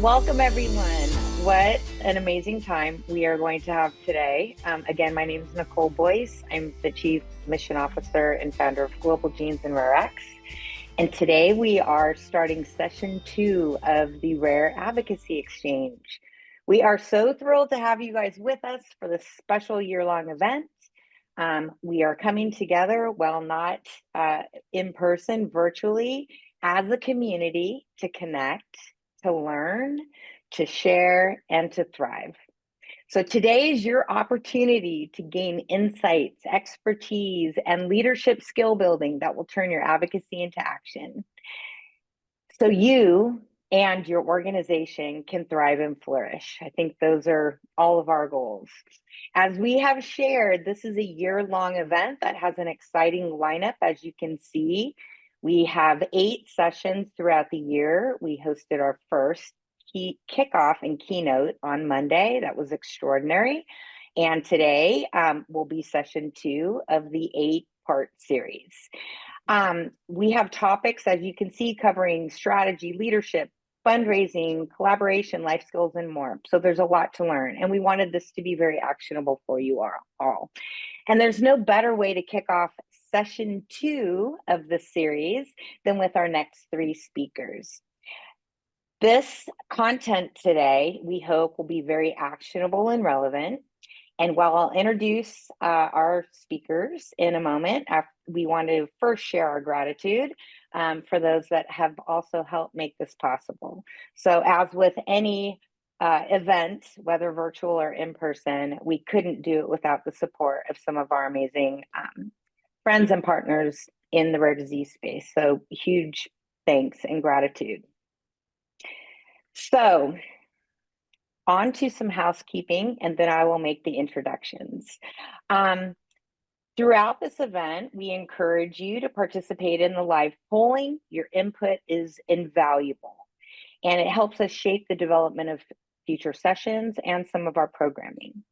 Welcome everyone. What an amazing time we are going to have today. Again, my name is Nicole Boyce. I'm the Chief Mission Officer and founder of Global Genes and Rare X. And today we are starting session 2 of the Rare Advocacy Exchange. We are so thrilled to have you guys with us for this special year-long event. We are coming together, while not in person, virtually, as a community to connect, to learn, to share, and to thrive. So today is your opportunity to gain insights, expertise, and leadership skill building that will turn your advocacy into action, so you and your organization can thrive and flourish. I think those are all of our goals. As we have shared, this is a year-long event that has an exciting lineup. As you can see, we have 8 sessions throughout the year. We hosted our first kickoff and keynote on Monday. That was extraordinary. And today will be session 2 of the 8-part series. We have topics, as you can see, covering strategy, leadership, fundraising, collaboration, life skills, and more. So there's a lot to learn. And we wanted this to be very actionable for you all. And there's no better way to kick off session 2 of the series than with our next 3 speakers. This content today, we hope, will be very actionable and relevant. And while I'll introduce our speakers in a moment, we want to first share our gratitude for those that have also helped make this possible. So as with any event, whether virtual or in person, we couldn't do it without the support of some of our amazing friends and partners in the rare disease space. So huge thanks and gratitude. So on to some housekeeping, and then I will make the introductions. Throughout this event, we encourage you to participate in the live polling. Your input is invaluable, and it helps us shape the development of future sessions and some of our programming.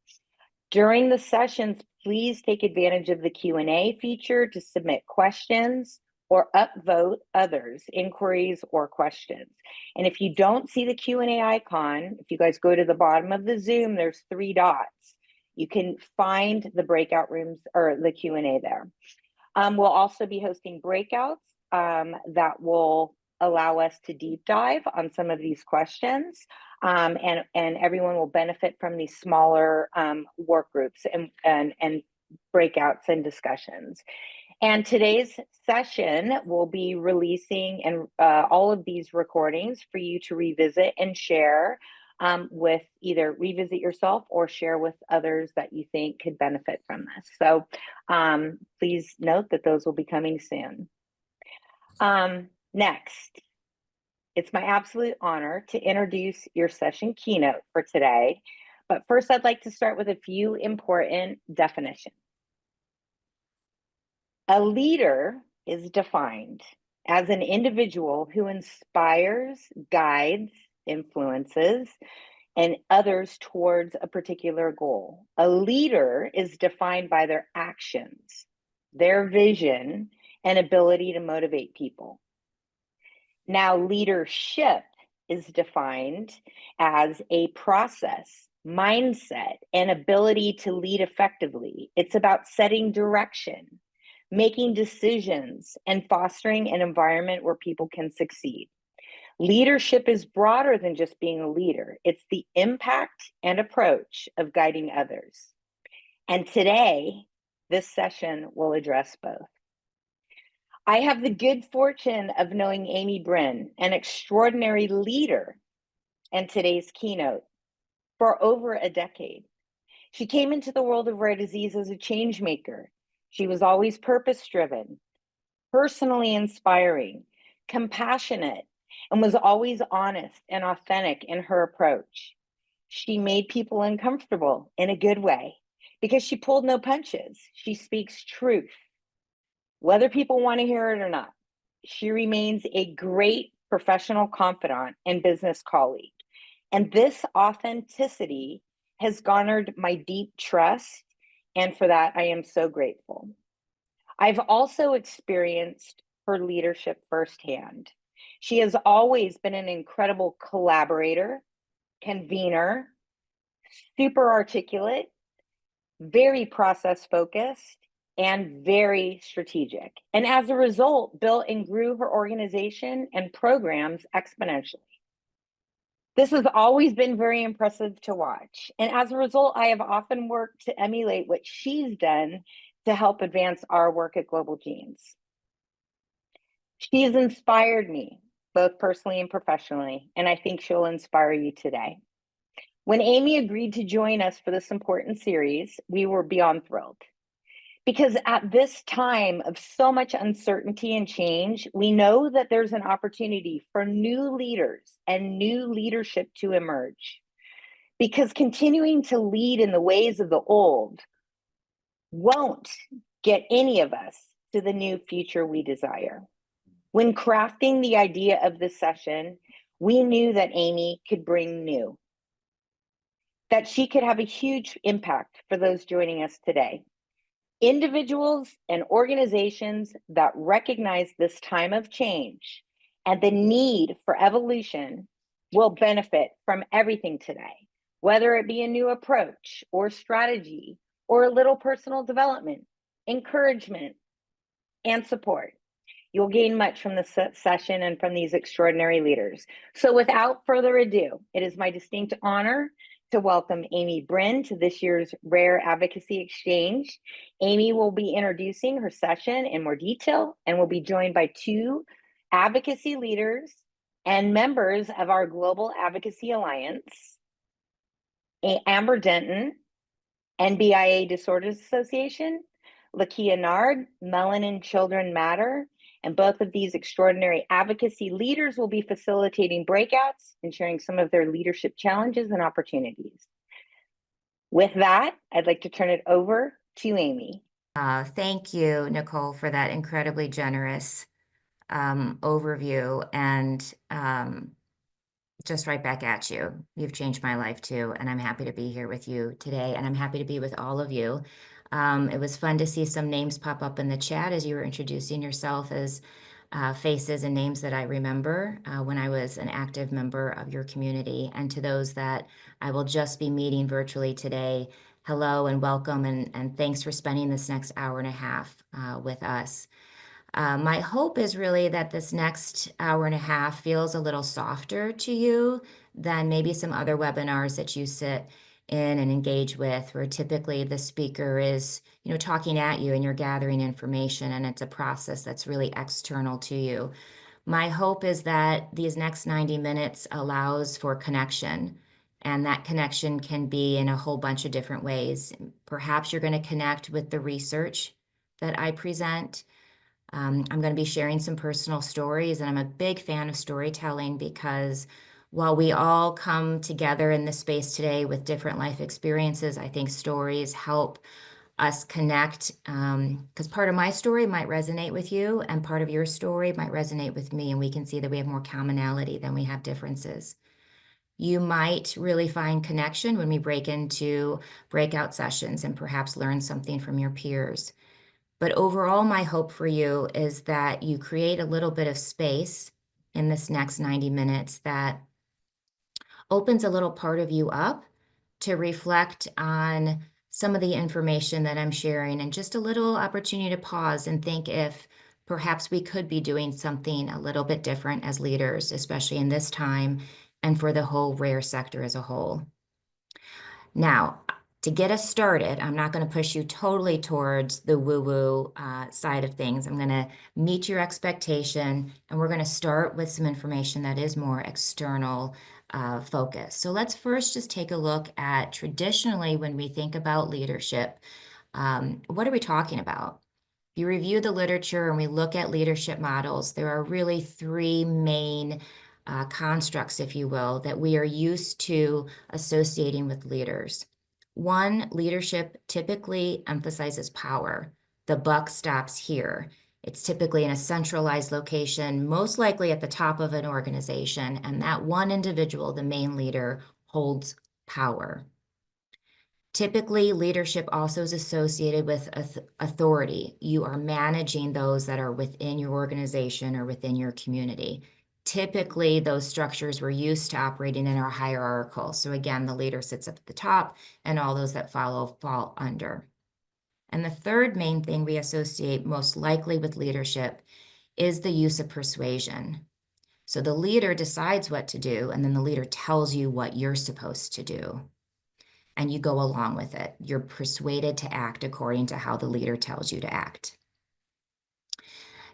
During the sessions, please take advantage of the Q&A feature to submit questions or upvote others' inquiries or questions. And if you don't see the Q&A icon, if you guys go to the bottom of the Zoom, there's 3 dots. You can find the breakout rooms or the Q&A there. We'll also be hosting breakouts that will allow us to deep dive on some of these questions. And everyone will benefit from these smaller work groups and breakouts and discussions. And today's session will be releasing and all of these recordings for you to revisit and share with either revisit yourself or share with others that you think could benefit from this. So please note that those will be coming soon. Next, it's my absolute honor to introduce your session keynote for today. But first, I'd like to start with a few important definitions. A leader is defined as an individual who inspires, guides, influences, and others towards a particular goal. A leader is defined by their actions, their vision, and ability to motivate people. Now, leadership is defined as a process, mindset, and ability to lead effectively. It's about setting direction, making decisions, and fostering an environment where people can succeed. Leadership is broader than just being a leader. It's the impact and approach of guiding others. And today, this session will address both. I have the good fortune of knowing Amy Brin, an extraordinary leader, and today's keynote for over a decade. She came into the world of rare disease as a change maker. She was always purpose-driven, personally inspiring, compassionate, and was always honest and authentic in her approach. She made people uncomfortable in a good way because she pulled no punches. She speaks truth, whether people want to hear it or not. She remains a great professional confidant and business colleague. And this authenticity has garnered my deep trust, and for that, I am so grateful. I've also experienced her leadership firsthand. She has always been an incredible collaborator, convener, super articulate, very process focused, and very strategic. And as a result, built and grew her organization and programs exponentially. This has always been very impressive to watch. And as a result, I have often worked to emulate what she's done to help advance our work at Global Genes. She has inspired me, both personally and professionally, and I think she'll inspire you today. When Amy agreed to join us for this important series, we were beyond thrilled. Because at this time of so much uncertainty and change, we know that there's an opportunity for new leaders and new leadership to emerge. Because continuing to lead in the ways of the old won't get any of us to the new future we desire. When crafting the idea of this session, we knew that Amy could bring new, that she could have a huge impact for those joining us today. Individuals and organizations that recognize this time of change and the need for evolution will benefit from everything today, whether it be a new approach or strategy or a little personal development, encouragement, and support. You'll gain much from this session and from these extraordinary leaders. So without further ado, it is my distinct honor to welcome Amy Brin to this year's Rare Advocacy Exchange. Amy will be introducing her session in more detail and will be joined by two advocacy leaders and members of our Global Advocacy Alliance, Amber Denton, NBIA Disorders Association, Lakia Nard, Melanin Children Matter, and both of these extraordinary advocacy leaders will be facilitating breakouts and sharing some of their leadership challenges and opportunities. With that, I'd like to turn it over to Amy. Thank you, Nicole, for that incredibly generous overview, and just right back at you. You've changed my life too, and I'm happy to be here with you today, and I'm happy to be with all of you. It was fun to see some names pop up in the chat as you were introducing yourself as faces and names that I remember when I was an active member of your community. And to those that I will just be meeting virtually today, hello and welcome, and thanks for spending this next hour and a half with us. My hope is really that this next hour and a half feels a little softer to you than maybe some other webinars that you sit in and engage with, where typically the speaker is, talking at you and you're gathering information, and it's a process that's really external to you. My hope is that these next 90 minutes allows for connection, and that connection can be in a whole bunch of different ways. Perhaps you're going to connect with the research that I present. I'm going to be sharing some personal stories, and I'm a big fan of storytelling because while we all come together in this space today with different life experiences, I think stories help us connect, because part of my story might resonate with you and part of your story might resonate with me, and we can see that we have more commonality than we have differences. You might really find connection when we break into breakout sessions and perhaps learn something from your peers. But overall, my hope for you is that you create a little bit of space in this next 90 minutes that opens a little part of you up to reflect on some of the information that I'm sharing, and just a little opportunity to pause and think if perhaps we could be doing something a little bit different as leaders, especially in this time and for the whole rare sector as a whole. Now, to get us started, I'm not going to push you totally towards the woo-woo side of things. I'm going to meet your expectation, and we're going to start with some information that is more external focus. So let's first just take a look at traditionally when we think about leadership, what are we talking about? If you review the literature and we look at leadership models, there are really three main constructs, if you will, that we are used to associating with leaders. One, leadership typically emphasizes power. The buck stops here. It's typically in a centralized location, most likely at the top of an organization, and that one individual, the main leader, holds power. Typically, leadership also is associated with authority. You are managing those that are within your organization or within your community. typically those structures we're used to operating in are hierarchical. So again, the leader sits up at the top and all those that follow fall under. And the third main thing we associate most likely with leadership is the use of persuasion. So the leader decides what to do, and then the leader tells you what you're supposed to do. And you go along with it. You're persuaded to act according to how the leader tells you to act.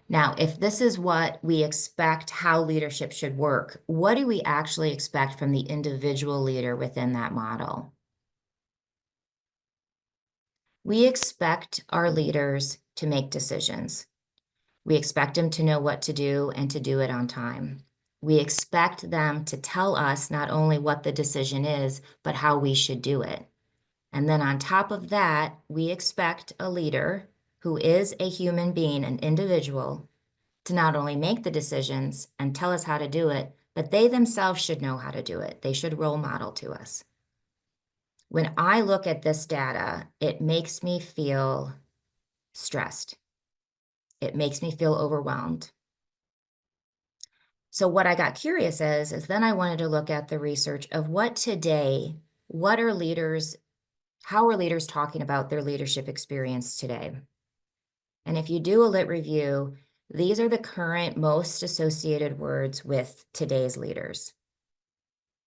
Now, if this is what we expect how leadership should work, what do we actually expect from the individual leader within that model? We expect our leaders to make decisions. We expect them to know what to do and to do it on time. We expect them to tell us not only what the decision is, but how we should do it. And then on top of that, we expect a leader who is a human being, an individual, to not only make the decisions and tell us how to do it, but they themselves should know how to do it. They should role model to us. When I look at this data, it makes me feel stressed. It makes me feel overwhelmed. So what I got curious is then I wanted to look at the research of what are leaders, how are leaders talking about their leadership experience today? And if you do a lit review, these are the current most associated words with today's leaders.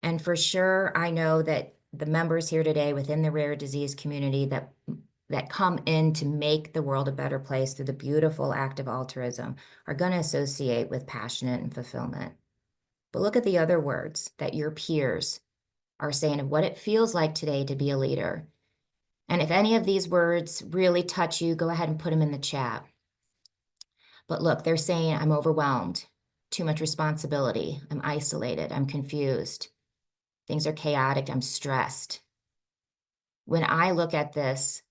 And for sure, I know that the members here today within the rare disease community that come in to make the world a better place through the beautiful act of altruism are going to associate with passionate and fulfillment. But look at the other words that your peers are saying of what it feels like today to be a leader. And if any of these words really touch you, go ahead and put them in the chat. But look, they're saying, I'm overwhelmed, too much responsibility, I'm isolated, I'm confused, things are chaotic, I'm stressed. When I look at this,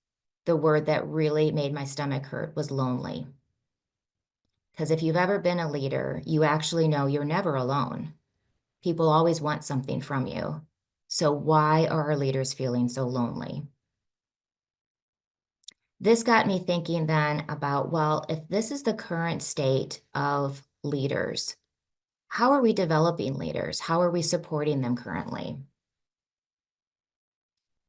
the word that really made my stomach hurt was lonely. Because if you've ever been a leader, you actually know you're never alone. People always want something from you. So why are our leaders feeling so lonely? This got me thinking then about, well, if this is the current state of leaders, how are we developing leaders? How are we supporting them currently?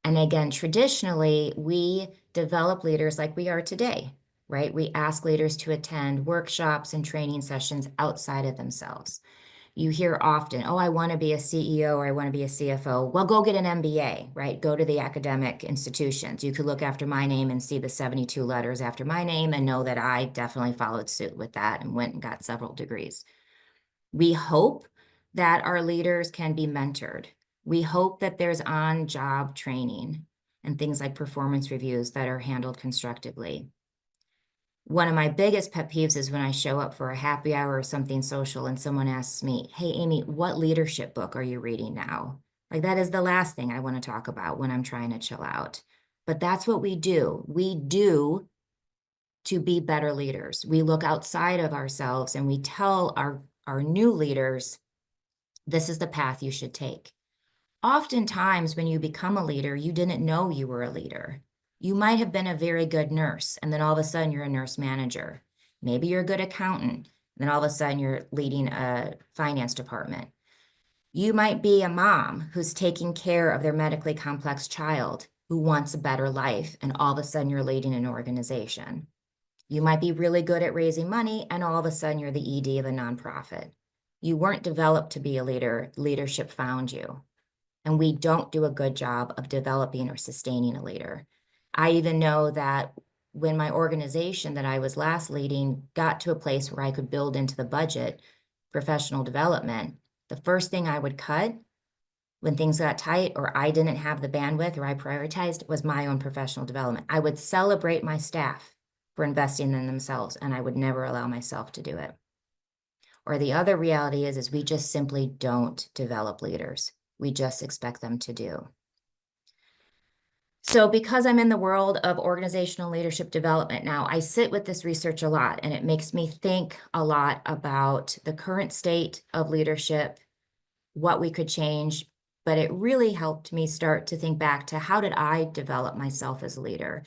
And again, traditionally, we develop leaders like we are today, right? We ask leaders to attend workshops and training sessions outside of themselves. You hear often, oh, I want to be a CEO or I want to be a CFO. Well, go get an MBA, right? Go to the academic institutions. You could look after my name and see the 72 letters after my name and know that I definitely followed suit with that and went and got several degrees. We hope that our leaders can be mentored. We hope that there's on-job training and things like performance reviews that are handled constructively. One of my biggest pet peeves is when I show up for a happy hour or something social and someone asks me, hey, Amy, what leadership book are you reading now? Like that is the last thing I want to talk about when I'm trying to chill out. But that's what we do. We do to be better leaders. We look outside of ourselves and we tell our new leaders, this is the path you should take. Oftentimes, when you become a leader, you didn't know you were a leader. You might have been a very good nurse, and then all of a sudden you're a nurse manager. Maybe you're a good accountant, and then all of a sudden you're leading a finance department. You might be a mom who's taking care of their medically complex child who wants a better life, and all of a sudden you're leading an organization. You might be really good at raising money, and all of a sudden you're the ED of a nonprofit. You weren't developed to be a leader. Leadership found you. And we don't do a good job of developing or sustaining a leader. I even know that when my organization that I was last leading got to a place where I could build into the budget professional development, the first thing I would cut when things got tight or I didn't have the bandwidth or I prioritized was my own professional development. I would celebrate my staff for investing in themselves, and I would never allow myself to do it. Or the other reality is we just simply don't develop leaders. We just expect them to do. So because I'm in the world of organizational leadership development now, I sit with this research a lot, and it makes me think a lot about the current state of leadership, what we could change, but it really helped me start to think back to how did I develop myself as a leader?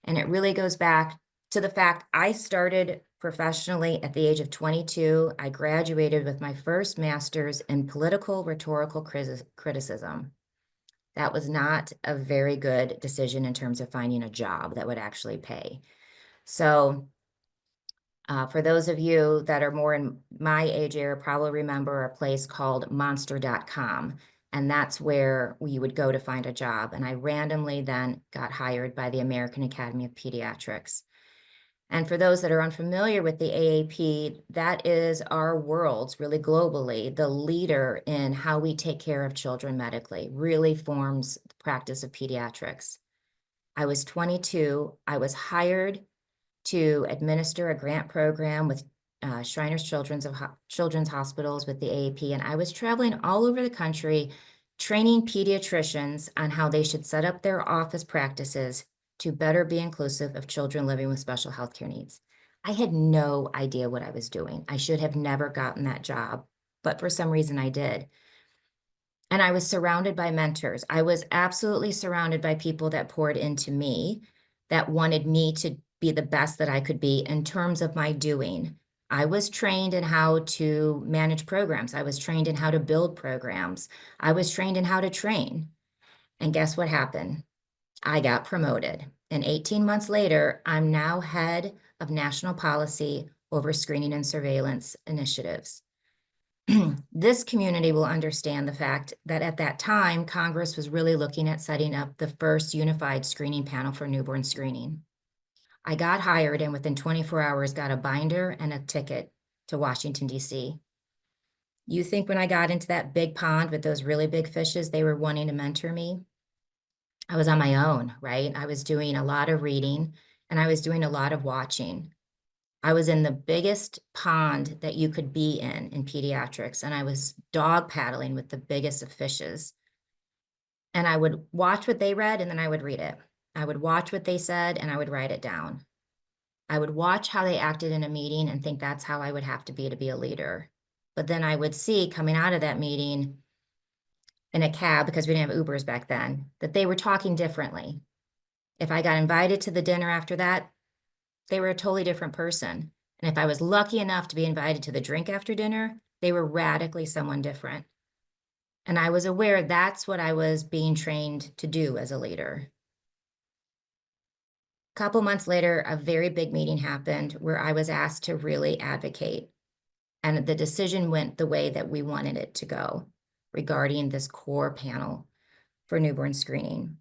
And it really goes back to the fact I started professionally at the age of 22. I graduated with my first master's in political rhetorical criticism. That was not a very good decision in terms of finding a job that would actually pay. So for those of you that are more in my age area, probably remember a place called monster.com. And that's where we would go to find a job. And I randomly then got hired by the American Academy of Pediatrics. And for those that are unfamiliar with the AAP, that is our world's, really globally, the leader in how we take care of children medically, really forms the practice of pediatrics. I was 22. I was hired to administer a grant program with Shriners Children's Hospitals with the AAP, and I was traveling all over the country training pediatricians on how they should set up their office practices to better be inclusive of children living with special healthcare needs. I had no idea what I was doing. I should have never gotten that job, but for some reason I did. And I was surrounded by mentors. I was absolutely surrounded by people that poured into me, that wanted me to be the best that I could be in terms of my doing. I was trained in how to manage programs. I was trained in how to build programs. I was trained in how to train. And guess what happened? I got promoted. And 18 months later, I'm now head of national policy over screening and surveillance initiatives. This community will understand the fact that at that time, Congress was really looking at setting up the first unified screening panel for newborn screening. I got hired and within 24 hours got a binder and a ticket to Washington, D.C. You think when I got into that big pond with those really big fishes, they were wanting to mentor me? I was on my own, right? I was doing a lot of reading and I was doing a lot of watching. I was in the biggest pond that you could be in pediatrics, and I was dog paddling with the biggest of fishes. And I would watch what they read, and then I would read it. I would watch what they said, and I would write it down. I would watch how they acted in a meeting and think that's how I would have to be a leader. But then I would see coming out of that meeting in a cab, because we didn't have Ubers back then, that they were talking differently. If I got invited to the dinner after that, they were a totally different person. And if I was lucky enough to be invited to the drink after dinner, they were radically someone different. And I was aware that's what I was being trained to do as a leader. A couple months later, a very big meeting happened where I was asked to really advocate. And the decision went the way that we wanted it to go regarding this core panel for newborn screening.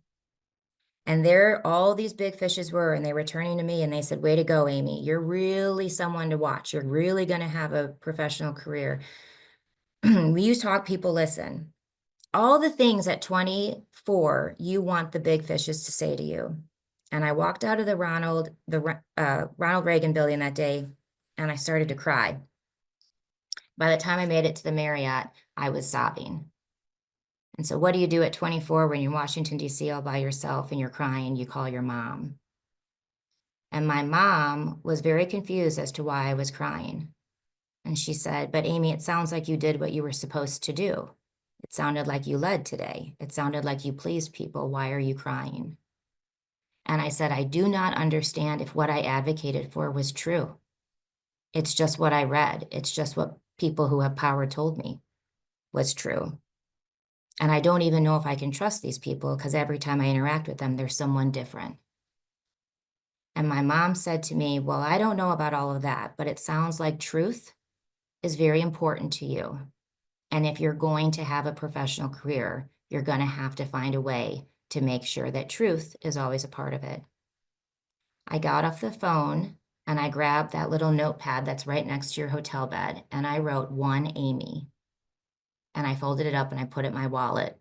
And there all these big fishes were, and they were turning to me and they said, way to go, Amy. You're really someone to watch. You're really going to have a professional career. You talk, people listen. All the things at 24 you want the big fishes to say to you. And I walked out of the Ronald Reagan building that day, and I started to cry. By the time I made it to the Marriott, I was sobbing. And so what do you do at 24 when you're in Washington, D.C. all by yourself and you're crying? You call your mom. And my mom was very confused as to why I was crying. And she said, but Amy, it sounds like you did what you were supposed to do. It sounded like you led today. It sounded like you pleased people. Why are you crying? And I said, I do not understand if what I advocated for was true. It's just what I read. It's just what people who have power told me was true. And I don't even know if I can trust these people because every time I interact with them, there's someone different. And my mom said to me, well, I don't know about all of that, but it sounds like truth is very important to you. And if you're going to have a professional career, you're going to have to find a way to make sure that truth is always a part of it. I got off the phone and I grabbed that little notepad that's right next to your hotel bed, and I wrote one Amy. And I folded it up and I put it in my wallet,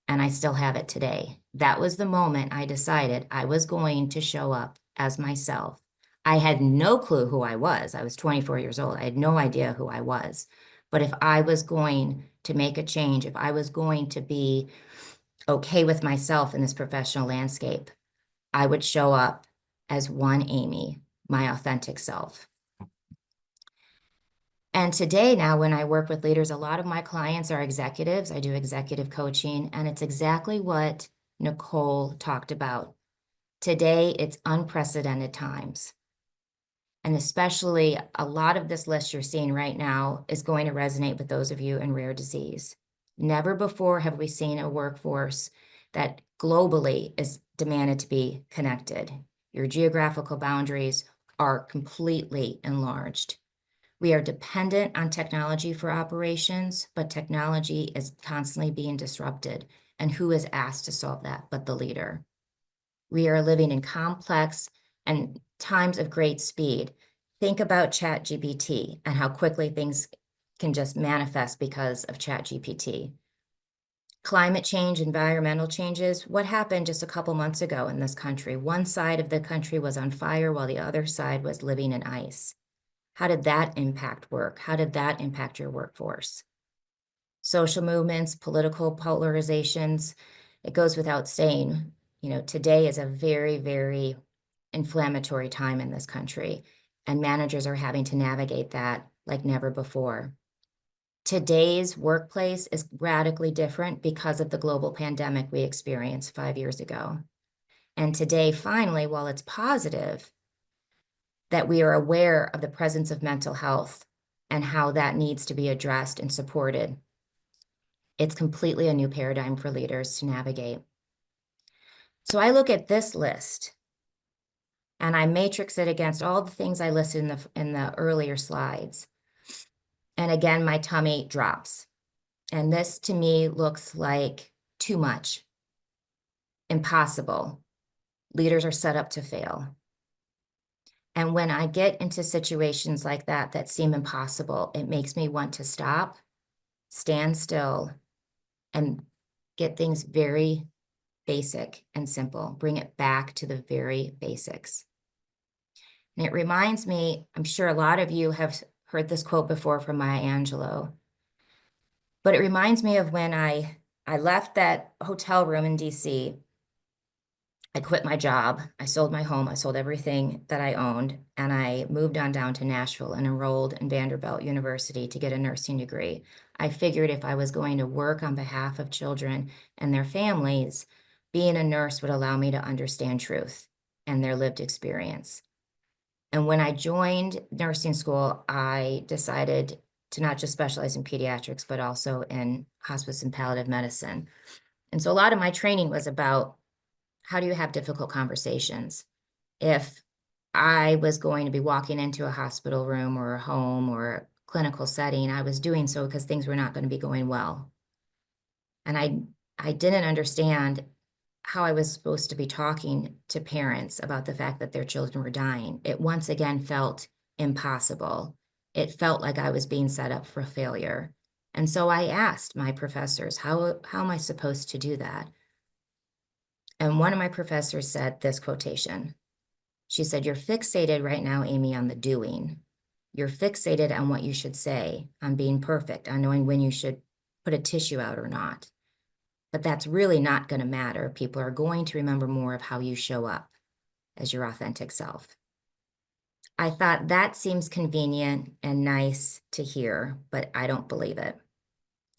and I still have it today. That was the moment I decided I was going to show up as myself. I had no clue who I was. I was 24 years old. I had no idea who I was. But if I was going to make a change, if I was going to be okay with myself in this professional landscape, I would show up as one Amy, my authentic self. And today now, when I work with leaders, a lot of my clients are executives. I do executive coaching, and it's exactly what Nicole talked about. Today, it's unprecedented times. And especially a lot of this list you're seeing right now is going to resonate with those of you in rare disease. Never before have we seen a workforce that globally is demanded to be connected. Your geographical boundaries are completely enlarged. We are dependent on technology for operations, but technology is constantly being disrupted. And who is asked to solve that but the leader? We are living in complex and times of great speed. Think about ChatGPT and how quickly things can just manifest because of ChatGPT. Climate change, environmental changes. What happened just a couple months ago in this country? One side of the country was on fire while the other side was living in ice. How did that impact work? How did that impact your workforce? Social movements, political polarizations. It goes without saying, today is a very, very inflammatory time in this country, and managers are having to navigate that like never before. Today's workplace is radically different because of the global pandemic we experienced 5 years ago. And today, finally, while it's positive that we are aware of the presence of mental health and how that needs to be addressed and supported, it's completely a new paradigm for leaders to navigate. So I look at this list and I matrix it against all the things I listed in the earlier slides. And again, my tummy drops. And this to me looks like too much, impossible. Leaders are set up to fail. And when I get into situations like that that seem impossible, it makes me want to stop, stand still, and get things very basic and simple. Bring it back to the very basics. And it reminds me, I'm sure a lot of you have heard this quote before from Maya Angelou, but it reminds me of when I left that hotel room in DC. I quit my job. I sold my home. I sold everything that I owned, and I moved on down to Nashville and enrolled in Vanderbilt University to get a nursing degree. I figured if I was going to work on behalf of children and their families, being a nurse would allow me to understand truth and their lived experience. And when I joined nursing school, I decided to not just specialize in pediatrics, but also in hospice and palliative medicine. And so a lot of my training was about how do you have difficult conversations? If I was going to be walking into a hospital room or a home or a clinical setting, I was doing so because things were not going to be going well. And I didn't understand how I was supposed to be talking to parents about the fact that their children were dying. It once again felt impossible. It felt like I was being set up for failure. And so I asked my professors, how am I supposed to do that? And one of my professors said this quotation. She said, "You're fixated right now, Amy, on the doing. You're fixated on what you should say, on being perfect, on knowing when you should put a tissue out or not. But that's really not going to matter. People are going to remember more of how you show up as your authentic self." I thought that seems convenient and nice to hear, but I don't believe it.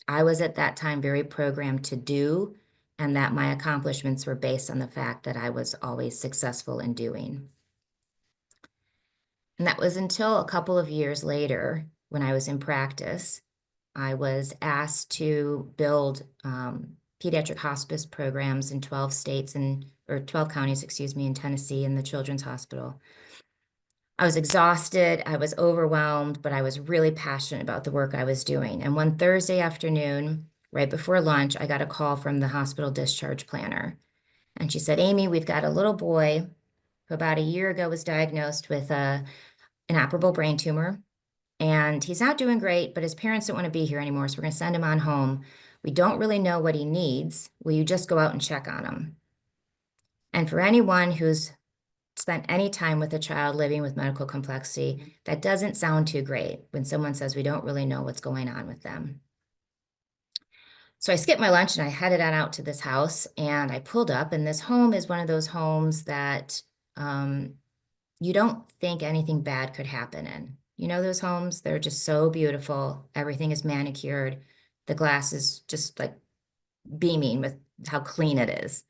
I was at that time very programmed to do, and that my accomplishments were based on the fact that I was always successful in doing. And that was until a couple of years later, when I was in practice, I was asked to build pediatric hospice programs in 12 states or 12 counties, excuse me, in Tennessee in the Children's Hospital. I was exhausted, I was overwhelmed, but I was really passionate about the work I was doing. And one Thursday afternoon, right before lunch, I got a call from the hospital discharge planner. And she said, "Amy, we've got a little boy who about a year ago was diagnosed with an inoperable brain tumor. And he's not doing great, but his parents don't want to be here anymore, so we're going to send him on home. We don't really know what he needs. Will you just go out and check on him?" And for anyone who's spent any time with a child living with medical complexity, that doesn't sound too great when someone says we don't really know what's going on with them. So I skipped my lunch and I headed on out to this house, and I pulled up, and this home is one of those homes that you don't think anything bad could happen in. You know those homes? They're just so beautiful. Everything is manicured. The glass is just like beaming with how clean it is.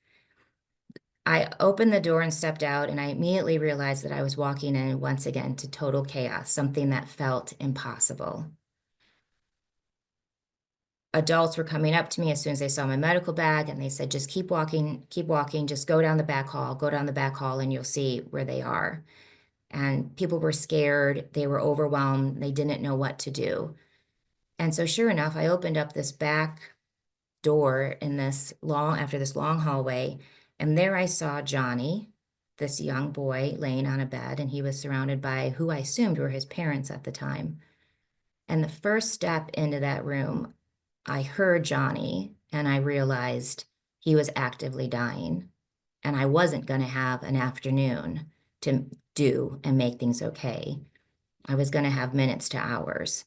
I opened the door and stepped out, and I immediately realized that I was walking in once again to total chaos, something that felt impossible. Adults were coming up to me as soon as they saw my medical bag, and they said, just keep walking, just go down the back hall, and you'll see where they are. And people were scared, they were overwhelmed, they didn't know what to do. And so sure enough, I opened up this back door in after this long hallway, and there I saw Johnny, this young boy laying on a bed, and he was surrounded by who I assumed were his parents at the time. And the first step into that room, I heard Johnny, and I realized he was actively dying, and I wasn't going to have an afternoon to do and make things okay. I was going to have minutes to hours.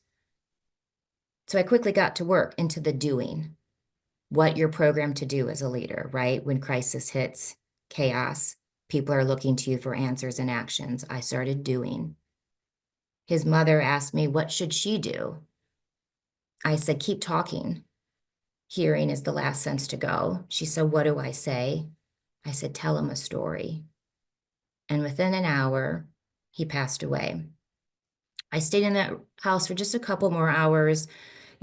So I quickly got to work into the doing, what you're programmed to do as a leader, right? When crisis hits, chaos, people are looking to you for answers and actions. I started doing. His mother asked me, what should she do? I said, keep talking. Hearing is the last sense to go. She said, what do I say? I said, tell him a story. And within an hour, he passed away. I stayed in that house for just a couple more hours.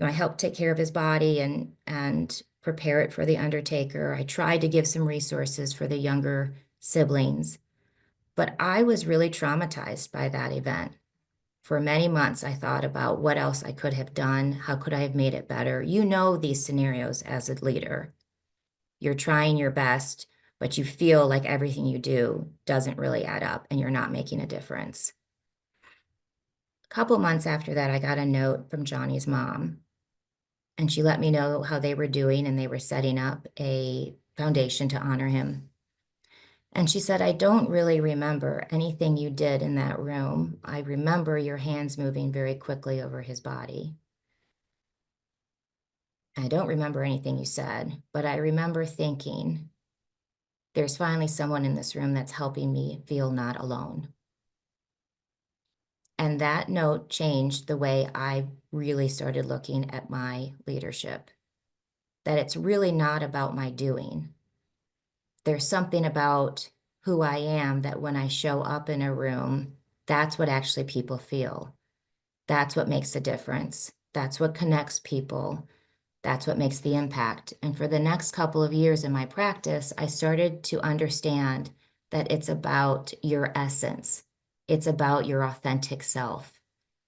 I helped take care of his body and prepare it for the undertaker. I tried to give some resources for the younger siblings, but I was really traumatized by that event. For many months, I thought about what else I could have done. How could I have made it better? You know these scenarios as a leader. You're trying your best, but you feel like everything you do doesn't really add up and you're not making a difference. A couple months after that, I got a note from Johnny's mom, and she let me know how they were doing, and they were setting up a foundation to honor him. And she said, I don't really remember anything you did in that room. I remember your hands moving very quickly over his body. I don't remember anything you said, but I remember thinking, there's finally someone in this room that's helping me feel not alone. And that note changed the way I really started looking at my leadership, that it's really not about my doing. There's something about who I am that when I show up in a room, that's what actually people feel. That's what makes a difference. That's what connects people. That's what makes the impact. And for the next couple of years in my practice, I started to understand that it's about your essence. It's about your authentic self.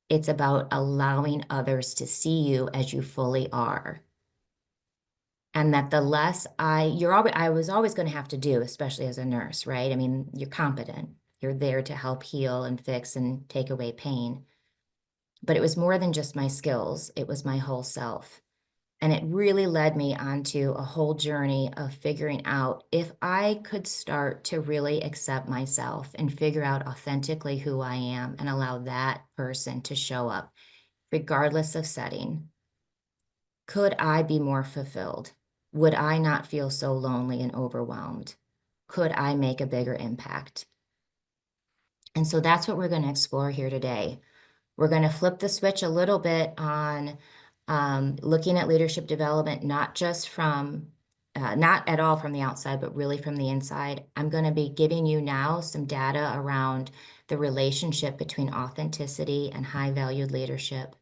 It's about allowing others to see you as you fully are. And that the less I was always going to have to do, especially as a nurse, right? I mean, you're competent. You're there to help heal and fix and take away pain. But it was more than just my skills. It was my whole self. And it really led me onto a whole journey of figuring out if I could start to really accept myself and figure out authentically who I am and allow that person to show up, regardless of setting, could I be more fulfilled? Would I not feel so lonely and overwhelmed? Could I make a bigger impact? And so that's what we're going to explore here today. We're going to flip the switch a little bit on looking at leadership development, not just not at all from the outside, but really from the inside. I'm going to be giving you now some data around the relationship between authenticity and high-valued leadership.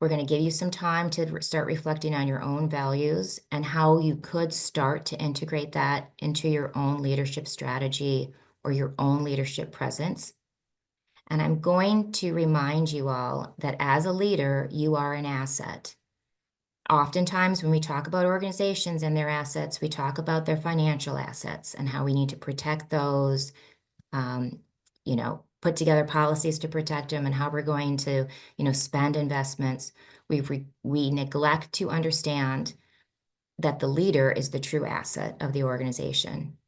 We're going to give you some time to start reflecting on your own values and how you could start to integrate that into your own leadership strategy or your own leadership presence. And I'm going to remind you all that as a leader, you are an asset. Oftentimes, when we talk about organizations and their assets, we talk about their financial assets and how we need to protect those, put together policies to protect them and how we're going to, spend investments. We neglect to understand that the leader is the true asset of the organization.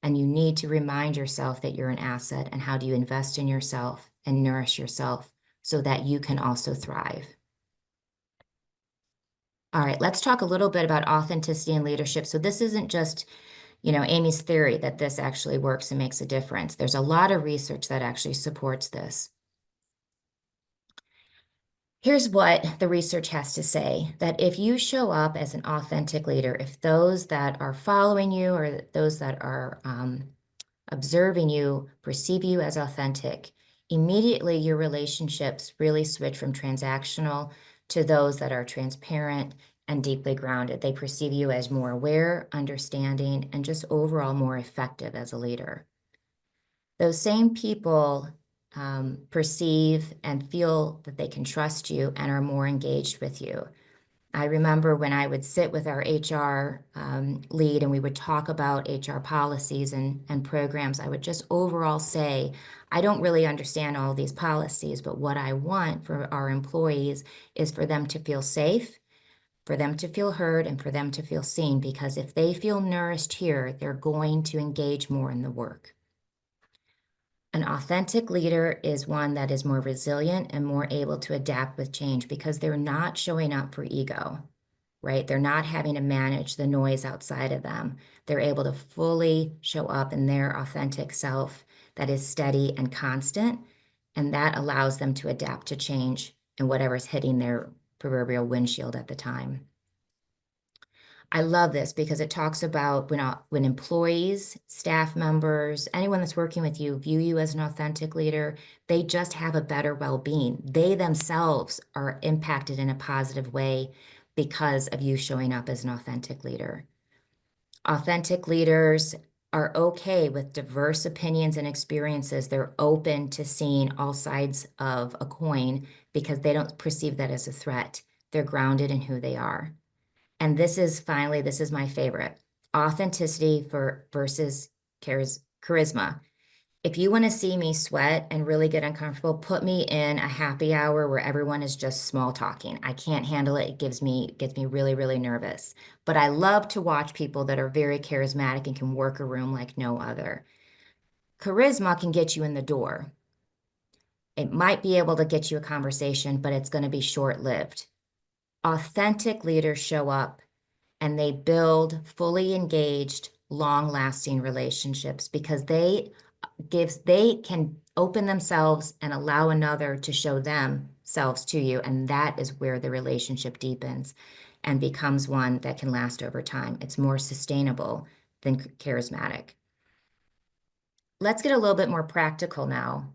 And you need to remind yourself that you're an asset and how do you invest in yourself and nourish yourself so that you can also thrive. All right, let's talk a little bit about authenticity and leadership. So this isn't just, Amy's theory that this actually works and makes a difference. There's a lot of research that actually supports this. Here's what the research has to say, that if you show up as an authentic leader, if those that are following you or those that are observing you perceive you as authentic, immediately your relationships really switch from transactional to those that are transparent and deeply grounded. They perceive you as more aware, understanding, and just overall more effective as a leader. Those same people perceive and feel that they can trust you and are more engaged with you. I remember when I would sit with our HR lead and we would talk about HR policies and programs, I would just overall say, I don't really understand all these policies, but what I want for our employees is for them to feel safe, for them to feel heard, and for them to feel seen, because if they feel nourished here, they're going to engage more in the work. An authentic leader is one that is more resilient and more able to adapt with change because they're not showing up for ego, right? They're not having to manage the noise outside of them. They're able to fully show up in their authentic self that is steady and constant, and that allows them to adapt to change and whatever's hitting their proverbial windshield at the time. I love this because it talks about when employees, staff members, anyone that's working with you view you as an authentic leader, they just have a better well-being. They themselves are impacted in a positive way because of you showing up as an authentic leader. Authentic leaders are okay with diverse opinions and experiences. They're open to seeing all sides of a coin because they don't perceive that as a threat. They're grounded in who they are. And this is my favorite, authenticity versus charisma. If you want to see me sweat and really get uncomfortable, put me in a happy hour where everyone is just small talking. I can't handle it. It gets me really, really nervous. But I love to watch people that are very charismatic and can work a room like no other. Charisma can get you in the door. It might be able to get you a conversation, but it's going to be short-lived. Authentic leaders show up and they build fully engaged, long-lasting relationships because they can open themselves and allow another to show themselves to you, and that is where the relationship deepens and becomes one that can last over time. It's more sustainable than charismatic. Let's get a little bit more practical now.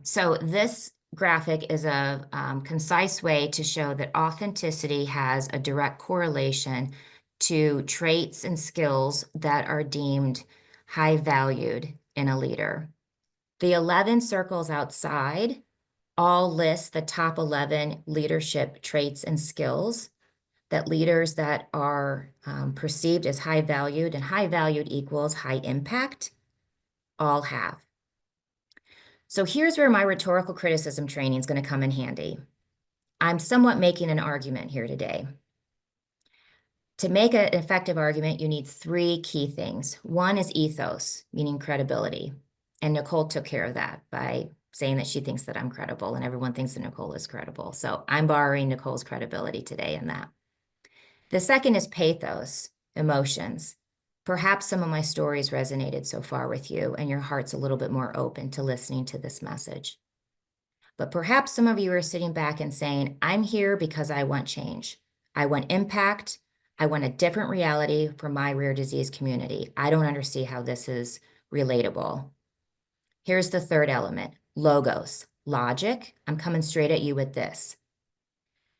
So this graphic is a concise way to show that authenticity has a direct correlation to traits and skills that are deemed high valued in a leader. The 11 circles outside all list the top 11 leadership traits and skills that leaders that are perceived as high valued, and high valued equals high impact, all have. So here's where my rhetorical criticism training is going to come in handy. I'm somewhat making an argument here today. To make an effective argument, you need three key things. One is ethos, meaning credibility. And Nicole took care of that by saying that she thinks that I'm credible and everyone thinks that Nicole is credible. So I'm borrowing Nicole's credibility today in that. The second is pathos, emotions. Perhaps some of my stories resonated so far with you and your heart's a little bit more open to listening to this message. But perhaps some of you are sitting back and saying, I'm here because I want change. I want impact. I want a different reality for my rare disease community. I don't understand how this is relatable. Here's the third element, logos, logic. I'm coming straight at you with this.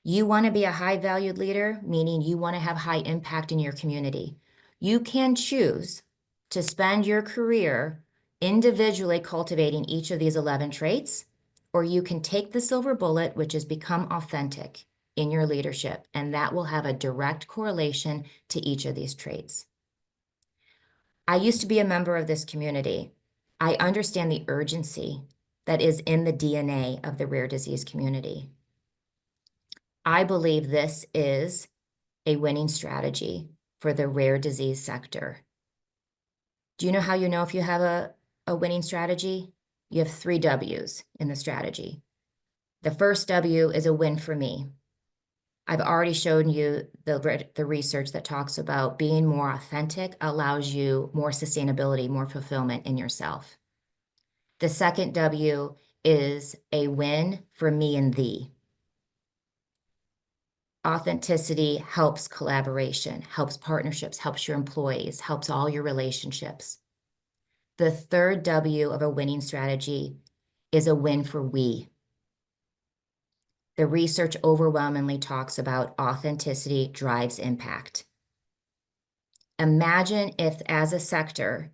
You want to be a high valued leader, meaning you want to have high impact in your community. You can choose to spend your career individually cultivating each of these 11 traits, or you can take the silver bullet, which is become authentic in your leadership, and that will have a direct correlation to each of these traits. I used to be a member of this community. I understand the urgency that is in the DNA of the rare disease community. I believe this is a winning strategy for the rare disease sector. Do you know how you know if you have a winning strategy? You have 3 W's in the strategy. The first W is a win for me. I've already shown you the research that talks about being more authentic allows you more sustainability, more fulfillment in yourself. The second W is a win for me and thee. Authenticity helps collaboration, helps partnerships, helps your employees, helps all your relationships. The third W of a winning strategy is a win for we. The research overwhelmingly talks about authenticity drives impact. Imagine if, as a sector,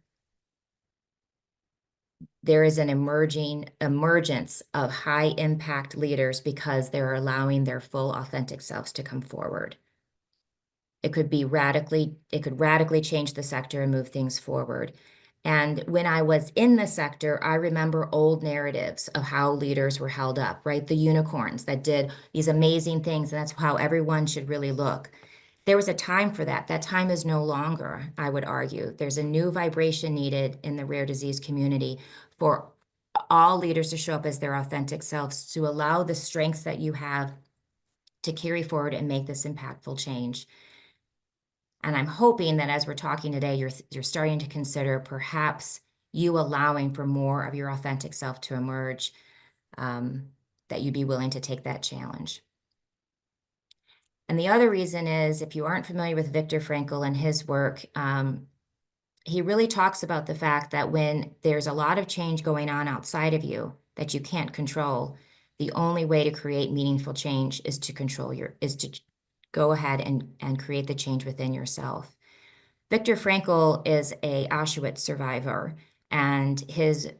there is an emergence of high impact leaders because they're allowing their full authentic selves to come forward. It could radically change the sector and move things forward. And when I was in the sector, I remember old narratives of how leaders were held up, right? The unicorns that did these amazing things, and that's how everyone should really look. There was a time for that. That time is no longer, I would argue. There's a new vibration needed in the rare disease community for all leaders to show up as their authentic selves, to allow the strengths that you have to carry forward and make this impactful change. And I'm hoping that as we're talking today, you're starting to consider perhaps you allowing for more of your authentic self to emerge, that you'd be willing to take that challenge. And the other reason is, if you aren't familiar with Viktor Frankl and his work, he really talks about the fact that when there's a lot of change going on outside of you that you can't control, the only way to create meaningful change is to go ahead and create the change within yourself. Viktor Frankl is a Auschwitz survivor, and his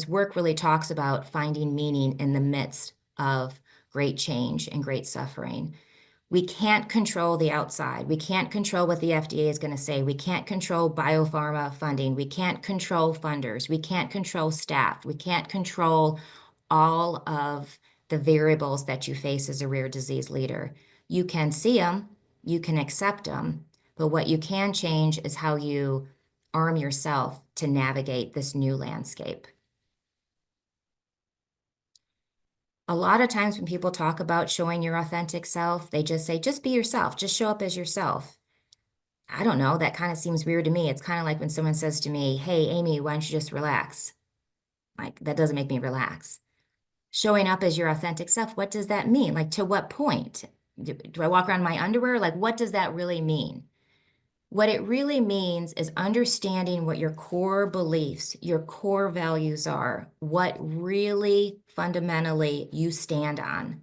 work really talks about finding meaning in the midst of great change and great suffering. We can't control the outside. We can't control what the FDA is going to say. We can't control biopharma funding. We can't control funders. We can't control staff. We can't control all of the variables that you face as a rare disease leader. You can see them, you can accept them, but what you can change is how you arm yourself to navigate this new landscape. A lot of times when people talk about showing your authentic self, they just say, just be yourself, just show up as yourself. I don't know, that kind of seems weird to me. It's kind of like when someone says to me, hey, Amy, why don't you just relax? Like, that doesn't make me relax. Showing up as your authentic self, what does that mean? Like, to what point? Do I walk around in my underwear? Like, what does that really mean? What it really means is understanding what your core beliefs, your core values are, what really fundamentally you stand on.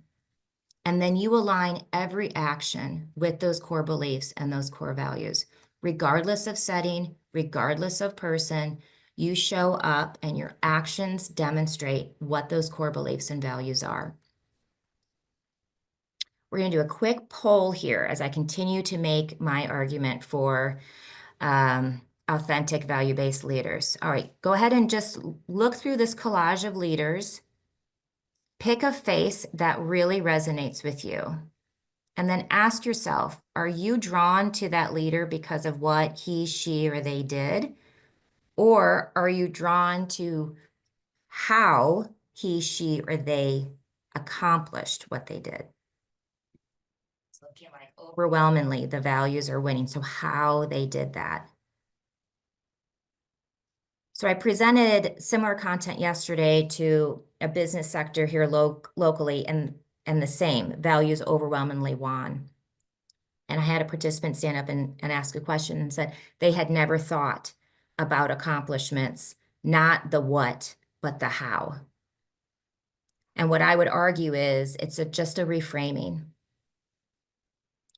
And then you align every action with those core beliefs and those core values. Regardless of setting, regardless of person, you show up and your actions demonstrate what those core beliefs and values are. We're going to do a quick poll here as I continue to make my argument for authentic value-based leaders. All right, go ahead and just look through this collage of leaders. Pick a face that really resonates with you. And then ask yourself, are you drawn to that leader because of what he, she, or they did? Or are you drawn to how he, she, or they accomplished what they did? It's looking like overwhelmingly the values are winning. So how they did that. So I presented similar content yesterday to a business sector here locally, and the same values overwhelmingly won. And I had a participant stand up and ask a question and said they had never thought about accomplishments, not the what, but the how. And what I would argue is it's just a reframing.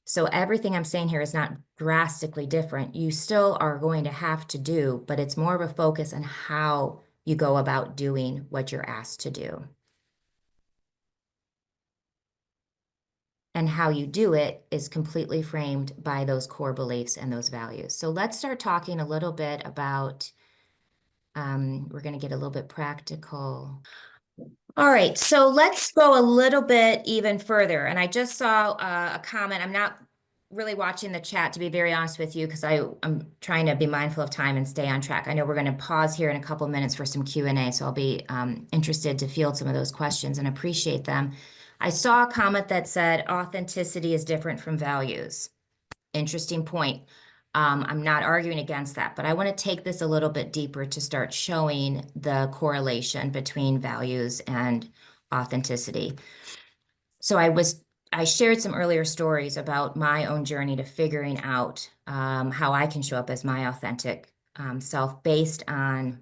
So everything I'm saying here is not drastically different. You still are going to have to do, but it's more of a focus on how you go about doing what you're asked to do. And how you do it is completely framed by those core beliefs and those values. So let's start talking a little bit about, we're going to get a little bit practical. All right, so let's go a little bit even further. And I just saw a comment. I'm not really watching the chat, to be very honest with you, because I'm trying to be mindful of time and stay on track. I know we're going to pause here in a couple minutes for some Q&A, so I'll be interested to field some of those questions and appreciate them. I saw a comment that said authenticity is different from values. Interesting point. I'm not arguing against that, but I want to take this a little bit deeper to start showing the correlation between values and authenticity. So I shared some earlier stories about my own journey to figuring out how I can show up as my authentic self based on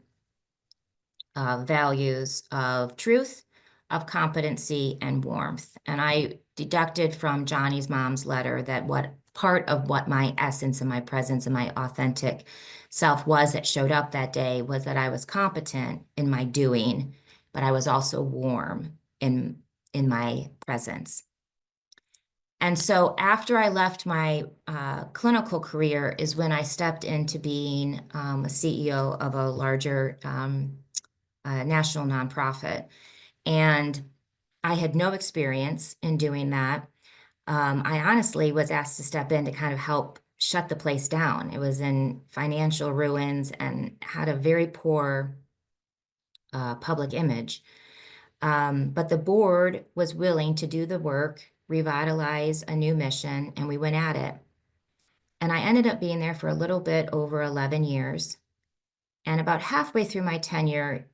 values of truth, of competency, and warmth. And I deducted from Johnny's mom's letter that what part of what my essence and my presence and my authentic self was that showed up that day was that I was competent in my doing, but I was also warm in my presence. And so after I left my clinical career is when I stepped into being a CEO of a larger national nonprofit. And I had no experience in doing that. I honestly was asked to step in to kind of help shut the place down. It was in financial ruins and had a very poor public image. But the board was willing to do the work, revitalize a new mission, and we went at it. And I ended up being there for a little bit over 11 years. And about halfway through my tenure,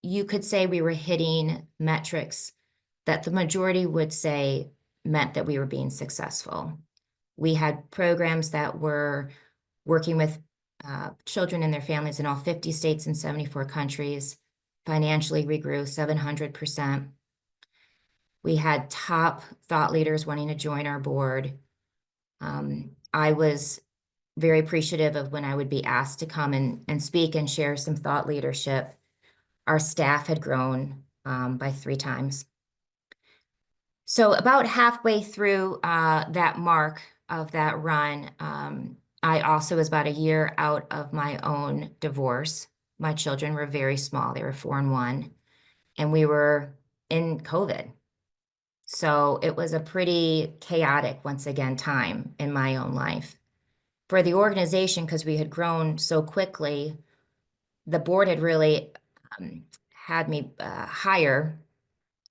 you could say we were hitting metrics that the majority would say meant that we were being successful. We had programs that were working with children and their families in all 50 states and 74 countries. Financially, we grew 700%. We had top thought leaders wanting to join our board. I was very appreciative of when I would be asked to come and speak and share some thought leadership. Our staff had grown by 3 times. So about halfway through that mark of that run, I also was about a year out of my own divorce. My children were very small. They were 4 and 1, and we were in COVID. So it was a pretty chaotic, once again, time in my own life. For the organization, because we had grown so quickly, the board had really had me hire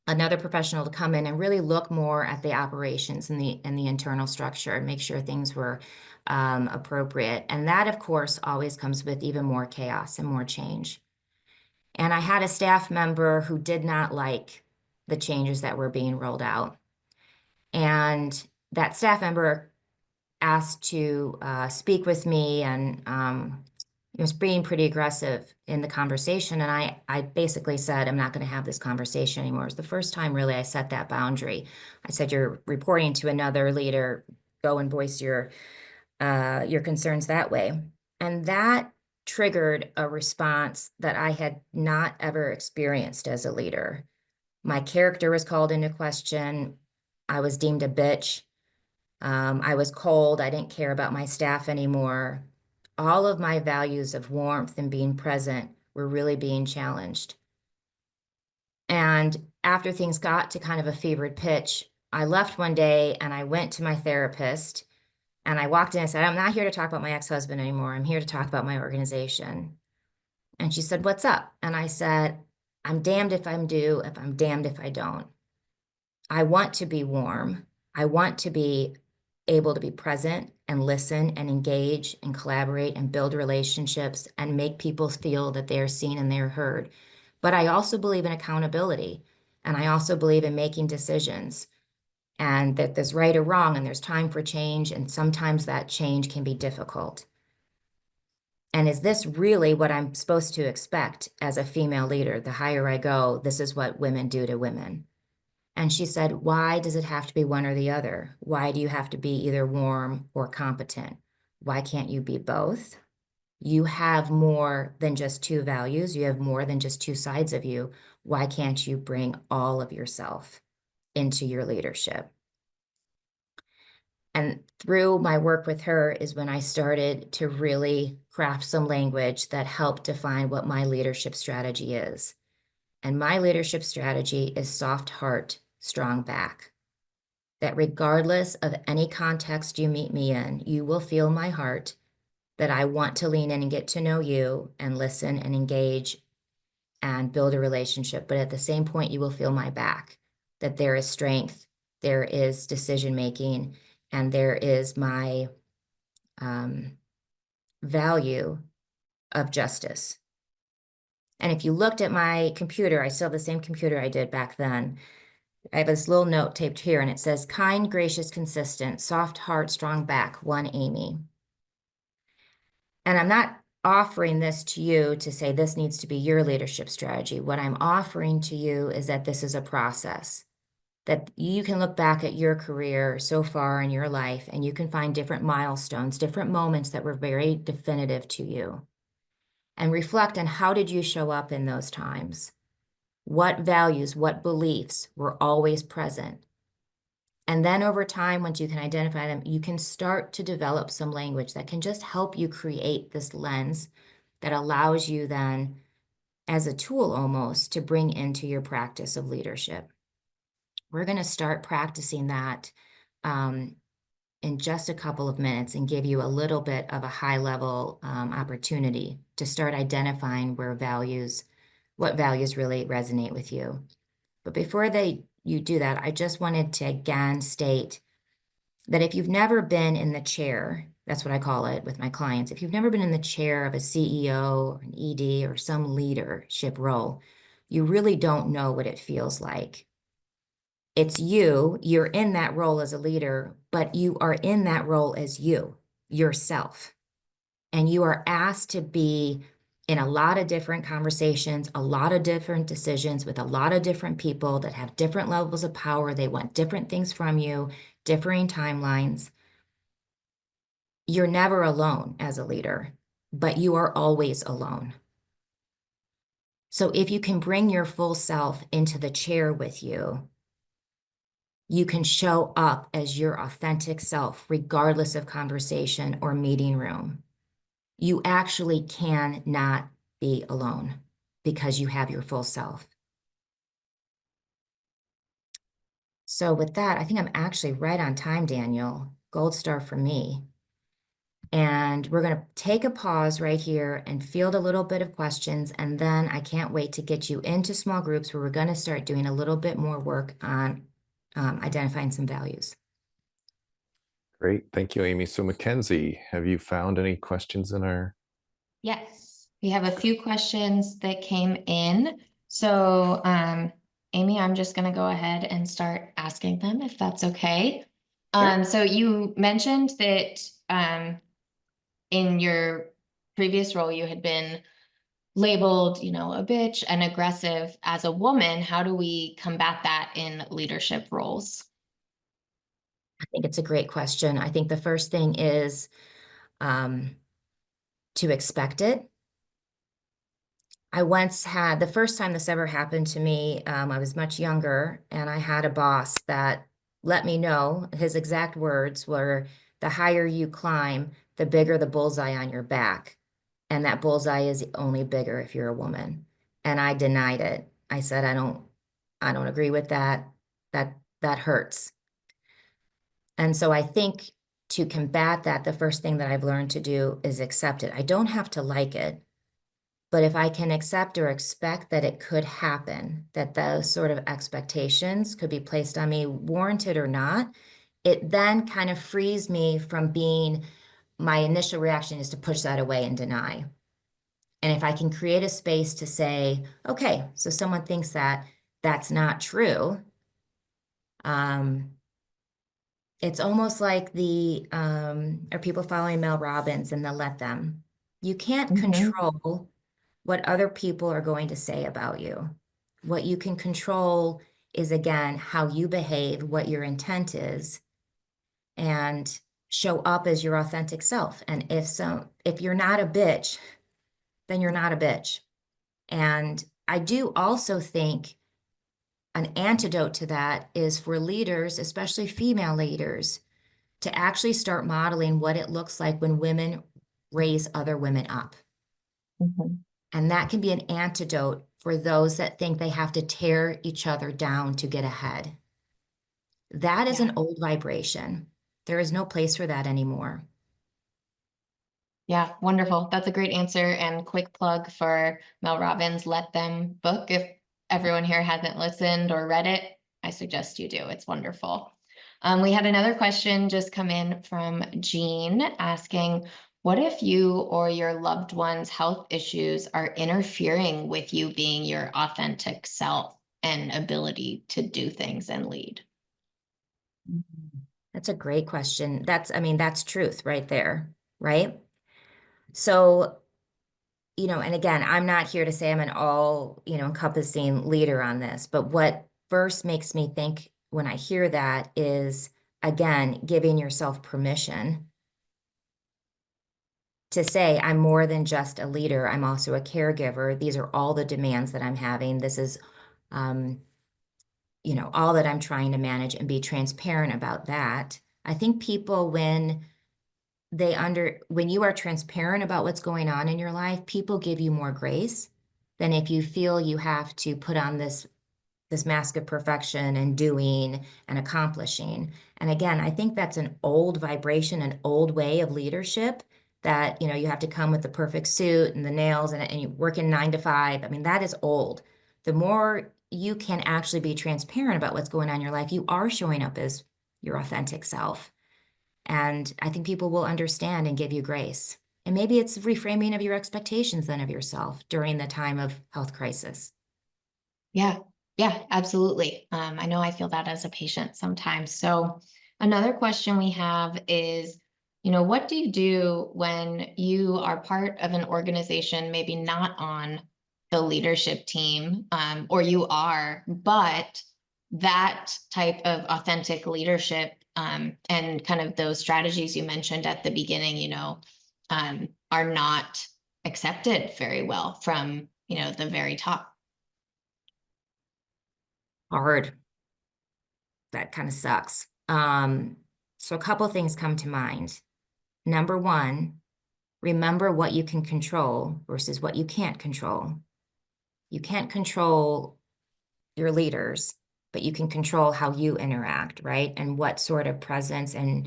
another professional to come in and really look more at the operations and the internal structure and make sure things were appropriate. And that, of course, always comes with even more chaos and more change. And I had a staff member who did not like the changes that were being rolled out. And that staff member asked to speak with me and was being pretty aggressive in the conversation. And I basically said, I'm not going to have this conversation anymore. It's the first time really I set that boundary. I said, you're reporting to another leader, go and voice your concerns that way. And that triggered a response that I had not ever experienced as a leader. My character was called into question. I was deemed a bitch. I was cold. I didn't care about my staff anymore. All of my values of warmth and being present were really being challenged. And after things got to kind of a fevered pitch, I left one day and I went to my therapist and I walked in and said, I'm not here to talk about my ex-husband anymore. I'm here to talk about my organization. And she said, what's up? And I said, I'm damned if I'm do, if I'm damned if I don't. I want to be warm. I want to be able to be present and listen and engage and collaborate and build relationships and make people feel that they're seen and they're heard. But I also believe in accountability, and I also believe in making decisions, and that there's right or wrong and there's time for change, and sometimes that change can be difficult. And is this really what I'm supposed to expect as a female leader? The higher I go, this is what women do to women. And she said, why does it have to be one or the other? Why do you have to be either warm or competent? Why can't you be both? You have more than just 2 values. You have more than just 2 sides of you. Why can't you bring all of yourself into your leadership? And through my work with her is when I started to really craft some language that helped define what my leadership strategy is. And my leadership strategy is soft heart, strong back. That regardless of any context you meet me in, you will feel my heart, that I want to lean in and get to know you and listen and engage and build a relationship. But at the same point, you will feel my back, that there is strength, there is decision making, and there is my value of justice. And if you looked at my computer, I still have the same computer I did back then. I have this little note taped here, and it says, kind, gracious, consistent, soft heart, strong back, one Amy. And I'm not offering this to you to say this needs to be your leadership strategy. What I'm offering to you is that this is a process, that you can look back at your career so far in your life, and you can find different milestones, different moments that were very definitive to you, and reflect on how did you show up in those times? What values, what beliefs were always present? And then over time, once you can identify them, you can start to develop some language that can just help you create this lens that allows you then, as a tool almost, to bring into your practice of leadership. We're going to start practicing that in just a couple of minutes and give you a little bit of a high level opportunity to start identifying what values really resonate with you. But before you do that, I just wanted to again state that if you've never been in the chair, that's what I call it with my clients, if you've never been in the chair of a CEO or an ED or some leadership role, you really don't know what it feels like. It's you're in that role as a leader, but you are in that role as yourself. And you are asked to be in a lot of different conversations, a lot of different decisions with a lot of different people that have different levels of power. They want different things from you, differing timelines. You're never alone as a leader, but you are always alone. So if you can bring your full self into the chair with you, you can show up as your authentic self, regardless of conversation or meeting room. You actually cannot be alone because you have your full self. So with that, I think I'm actually right on time, Daniel. Gold star for me. And we're going to take a pause right here and field a little bit of questions. And then I can't wait to get you into small groups where we're going to start doing a little bit more work on identifying some values. Great. Thank you, Amy. So Mackenzie, have you found any questions in our... Yes, we have a few questions that came in. So, Amy, I'm just going to go ahead and start asking them if that's okay. So you mentioned that in your previous role, you had been labeled, a bitch and aggressive as a woman. How do we combat that in leadership roles? I think it's a great question. I think the first thing is to expect it. I once had, the first time this ever happened to me, I was much younger, and I had a boss that let me know, his exact words were, the higher you climb, the bigger the bullseye on your back. And that bullseye is only bigger if you're a woman. And I denied it. I said, I don't agree with that. That hurts. And so I think to combat that, the first thing that I've learned to do is accept it. I don't have to like it. But if I can accept or expect that it could happen, that those sort of expectations could be placed on me, warranted or not, it then kind of frees me from being, my initial reaction is to push that away and deny. And if I can create a space to say, okay, so someone thinks that that's not true, it's almost like are people following Mel Robbins and they'll let them. You can't control what other people are going to say about you. What you can control is, again, how you behave, what your intent is, and show up as your authentic self. And if you're not a bitch, then you're not a bitch. And I do also think an antidote to that is for leaders, especially female leaders, to actually start modeling what it looks like when women raise other women up. And that can be an antidote for those that think they have to tear each other down to get ahead. That is an old vibration. There is no place for that anymore. Yeah, wonderful. That's a great answer, and quick plug for Mel Robbins' Let Them book. If everyone here hasn't listened or read it, I suggest you do. It's wonderful. We had another question just come in from Jean asking, what if you or your loved one's health issues are interfering with you being your authentic self and ability to do things and lead? That's a great question. I mean, that's truth right there, right? So, and again, I'm not here to say I'm an all, encompassing leader on this, but what first makes me think when I hear that is, again, giving yourself permission to say, I'm more than just a leader. I'm also a caregiver. These are all the demands that I'm having. This is, all that I'm trying to manage, and be transparent about that. I think people, when you are transparent about what's going on in your life, people give you more grace than if you feel you have to put on this mask of perfection and doing and accomplishing. And again, I think that's an old vibration, an old way of leadership, that, you have to come with the perfect suit and the nails and you work in 9 to 5. I mean, that is old. The more you can actually be transparent about what's going on in your life, you are showing up as your authentic self. And I think people will understand and give you grace. And maybe it's reframing of your expectations then of yourself during the time of health crisis. Yeah, yeah, absolutely. I know I feel that as a patient sometimes. So another question we have is, what do you do when you are part of an organization, maybe not on the leadership team, or you are, but that type of authentic leadership, and kind of those strategies you mentioned at the beginning, are not accepted very well from, the very top? Hard. That kind of sucks. So a couple things come to mind. Number one, remember what you can control versus what you can't control. You can't control your leaders, but you can control how you interact, right? And what sort of presence and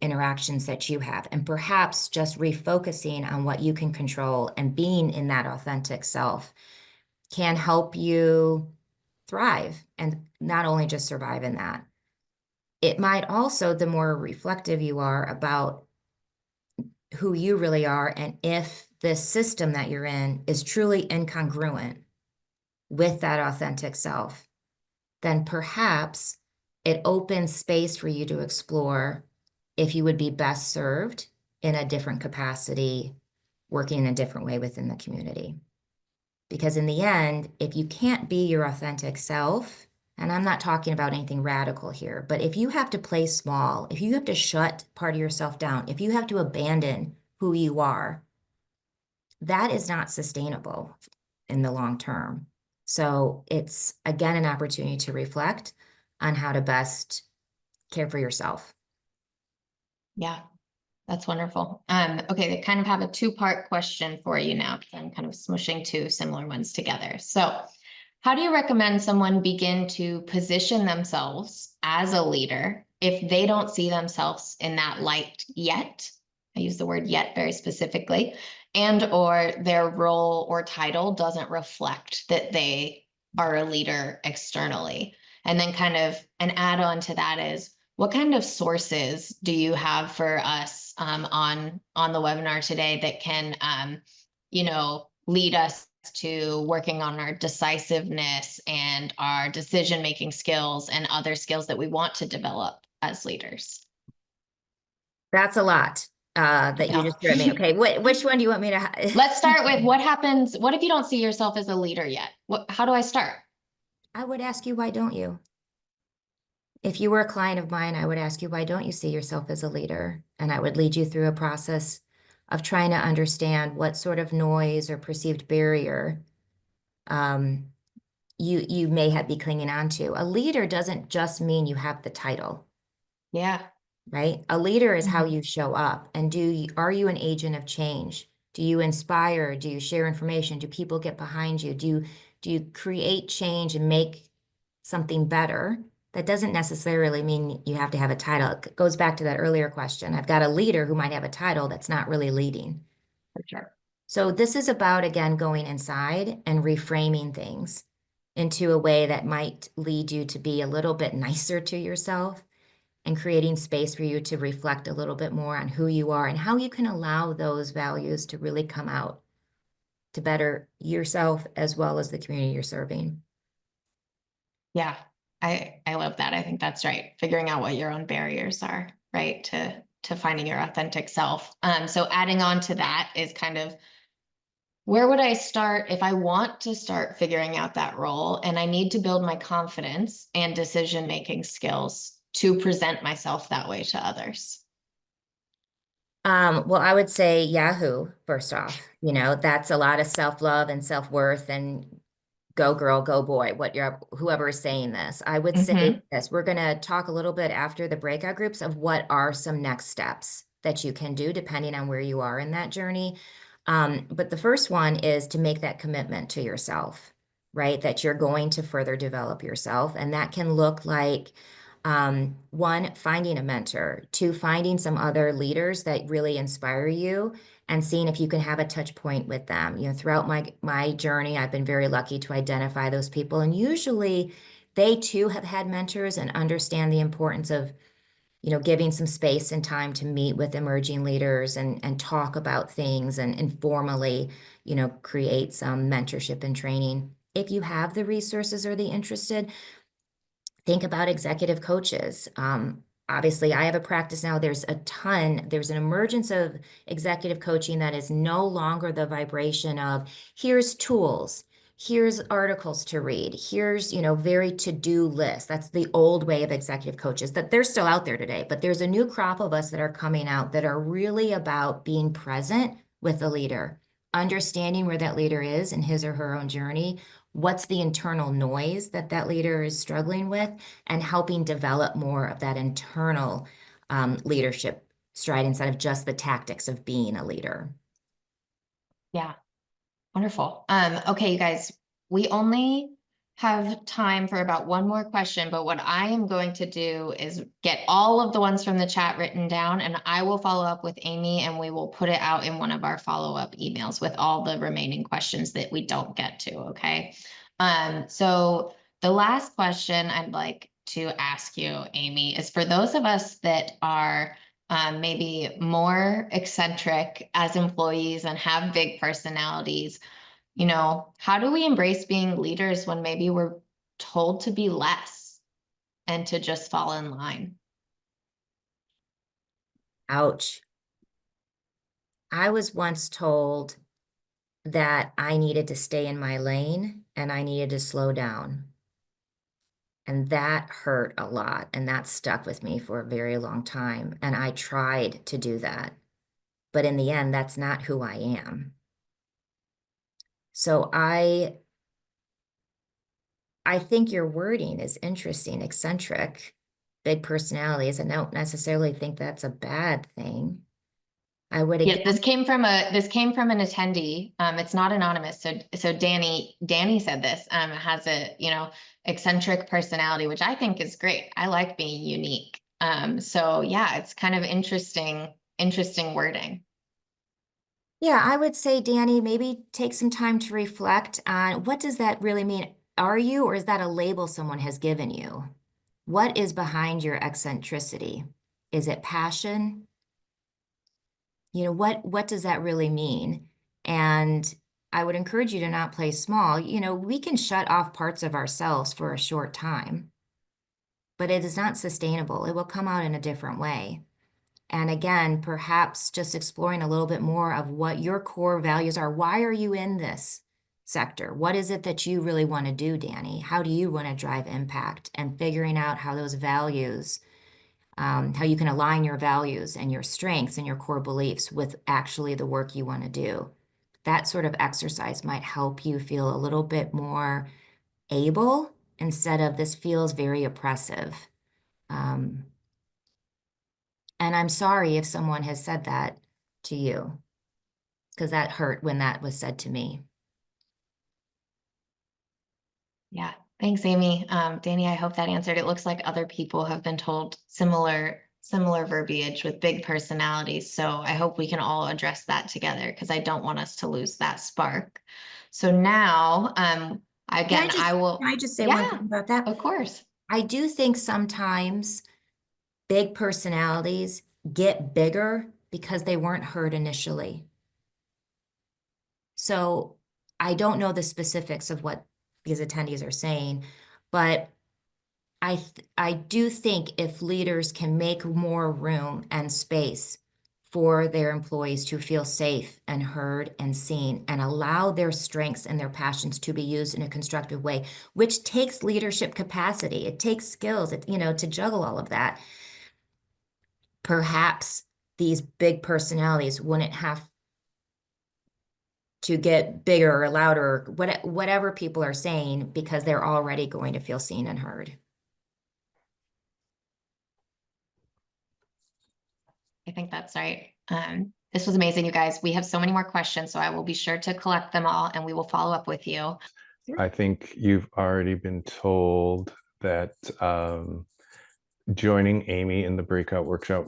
interactions that you have. And perhaps just refocusing on what you can control and being in that authentic self can help you thrive and not only just survive in that. It might also, the more reflective you are about who you really are, and if the system that you're in is truly incongruent with that authentic self, then perhaps it opens space for you to explore if you would be best served in a different capacity, working in a different way within the community. Because in the end, if you can't be your authentic self, and I'm not talking about anything radical here, but if you have to play small, if you have to shut part of yourself down, if you have to abandon who you are, that is not sustainable in the long term. So it's, again, an opportunity to reflect on how to best care for yourself. Yeah, that's wonderful. Okay, they kind of have a two-part question for you now, because I'm kind of smushing two similar ones together. So how do you recommend someone begin to position themselves as a leader if they don't see themselves in that light yet? I use the word yet very specifically, and or their role or title doesn't reflect that they are a leader externally. And then kind of an add-on to that is, what kind of sources do you have for us on the webinar today that can lead us to working on our decisiveness and our decision-making skills and other skills that we want to develop as leaders? That's a lot that you just threw at me. Okay, which one do you want me to? Let's start with what happens. What if you don't see yourself as a leader yet? How do I start? I would ask you, why don't you? If you were a client of mine, I would ask you, why don't you see yourself as a leader? And I would lead you through a process of trying to understand what sort of noise or perceived barrier you may be clinging on to. A leader doesn't just mean you have the title. Yeah. Right? A leader is how Mhm. you show up. And are you an agent of change? Do you inspire? Do you share information? Do people get behind you? Do you create change and make something better? That doesn't necessarily mean you have to have a title. It goes back to that earlier question. I've got a leader who might have a title that's not really leading. For sure. So this is about, again, going inside and reframing things into a way that might lead you to be a little bit nicer to yourself and creating space for you to reflect a little bit more on who you are and how you can allow those values to really come out to better yourself as well as the community you're serving. Yeah, I love that. I think that's right. Figuring out what your own barriers are, right? To finding your authentic self. So adding on to that is kind of, where would I start if I want to start figuring out that role and I need to build my confidence and decision-making skills to present myself that way to others? Well, I would say Yahoo, first off. You know, that's a lot of self-love and self-worth and go girl, go boy, whoever is saying this. I would say Mm-hmm. this. We're going to talk a little bit after the breakout groups of what are some next steps that you can do depending on where you are in that journey. But the first one is to make that commitment to yourself, right? That you're going to further develop yourself. And that can look like one, finding a mentor, two, finding some other leaders that really inspire you and seeing if you can have a touch point with them. You know, throughout my journey, I've been very lucky to identify those people. And usually they too have had mentors and understand the importance of, you know, giving some space and time to meet with emerging leaders and talk about things and informally, you know, create some mentorship and training. If you have the resources or the interested, think about executive coaches. Obviously, I have a practice now. There's an emergence of executive coaching that is no longer the vibration of here's tools, here's articles to read, here's, you know, very to-do list. That's the old way of executive coaches that they're still out there today, but there's a new crop of us that are coming out that are really about being present with the leader, understanding where that leader is in his or her own journey, what's the internal noise that that leader is struggling with, and helping develop more of that internal leadership stride instead of just the tactics of being a leader. Yeah, wonderful. Okay, you guys, we only have time for about one more question, but what I am going to do is get all of the ones from the chat written down, and I will follow up with Amy and we will put it out in one of our follow-up emails with all the remaining questions that we don't get to, okay? So the last question I'd like to ask you, Amy, is for those of us that are maybe more eccentric as employees and have big personalities, you know, how do we embrace being leaders when maybe we're told to be less and to just fall in line? Ouch. I was once told that I needed to stay in my lane and I needed to slow down. And that hurt a lot. And that stuck with me for a very long time. And I tried to do that. But in the end, that's not who I am. So I think your wording is interesting, eccentric, big personalities. I don't necessarily think that's a bad thing. I would Yes, again, this came from an attendee. It's not anonymous. So Danny said this. Has a, you know, eccentric personality, which I think is great. I like being unique. So yeah, it's kind of interesting wording. yeah, I would say, Danny, maybe take some time to reflect on what does that really mean? Are you, or is that a label someone has given you? What is behind your eccentricity? Is it passion? You know, what does that really mean? And I would encourage you to not play small. You know, we can shut off parts of ourselves for a short time, but it is not sustainable. It will come out in a different way. And again, perhaps just exploring a little bit more of what your core values are. Why are you in this sector? What is it that you really want to do, Danny? How do you want to drive impact? And figuring out how those values, how you can align your values and your strengths and your core beliefs with actually the work you want to do. That sort of exercise might help you feel a little bit more able instead of this feels very oppressive. And I'm sorry if someone has said that to you, because that hurt when that was said to me. Yeah. Thanks, Amy. Danny, I hope that answered. It looks like other people have been told similar verbiage with big personalities. So I hope we can all address that together because I don't want us to lose that spark. So now, I will. Can I just say one Yeah, thing about that? of course. I do think sometimes big personalities get bigger because they weren't heard initially. So I don't know the specifics of what these attendees are saying, but I do think if leaders can make more room and space for their employees to feel safe and heard and seen and allow their strengths and their passions to be used in a constructive way, which takes leadership capacity, it takes skills, to juggle all of that. Perhaps these big personalities wouldn't have to get bigger or louder, or whatever people are saying, because they're already going to feel seen and heard. I think that's right. This was amazing, you guys. We have so many more questions, so I will be sure to collect them all and we will follow up with you. I think you've already been told that joining Amy in the breakout workshop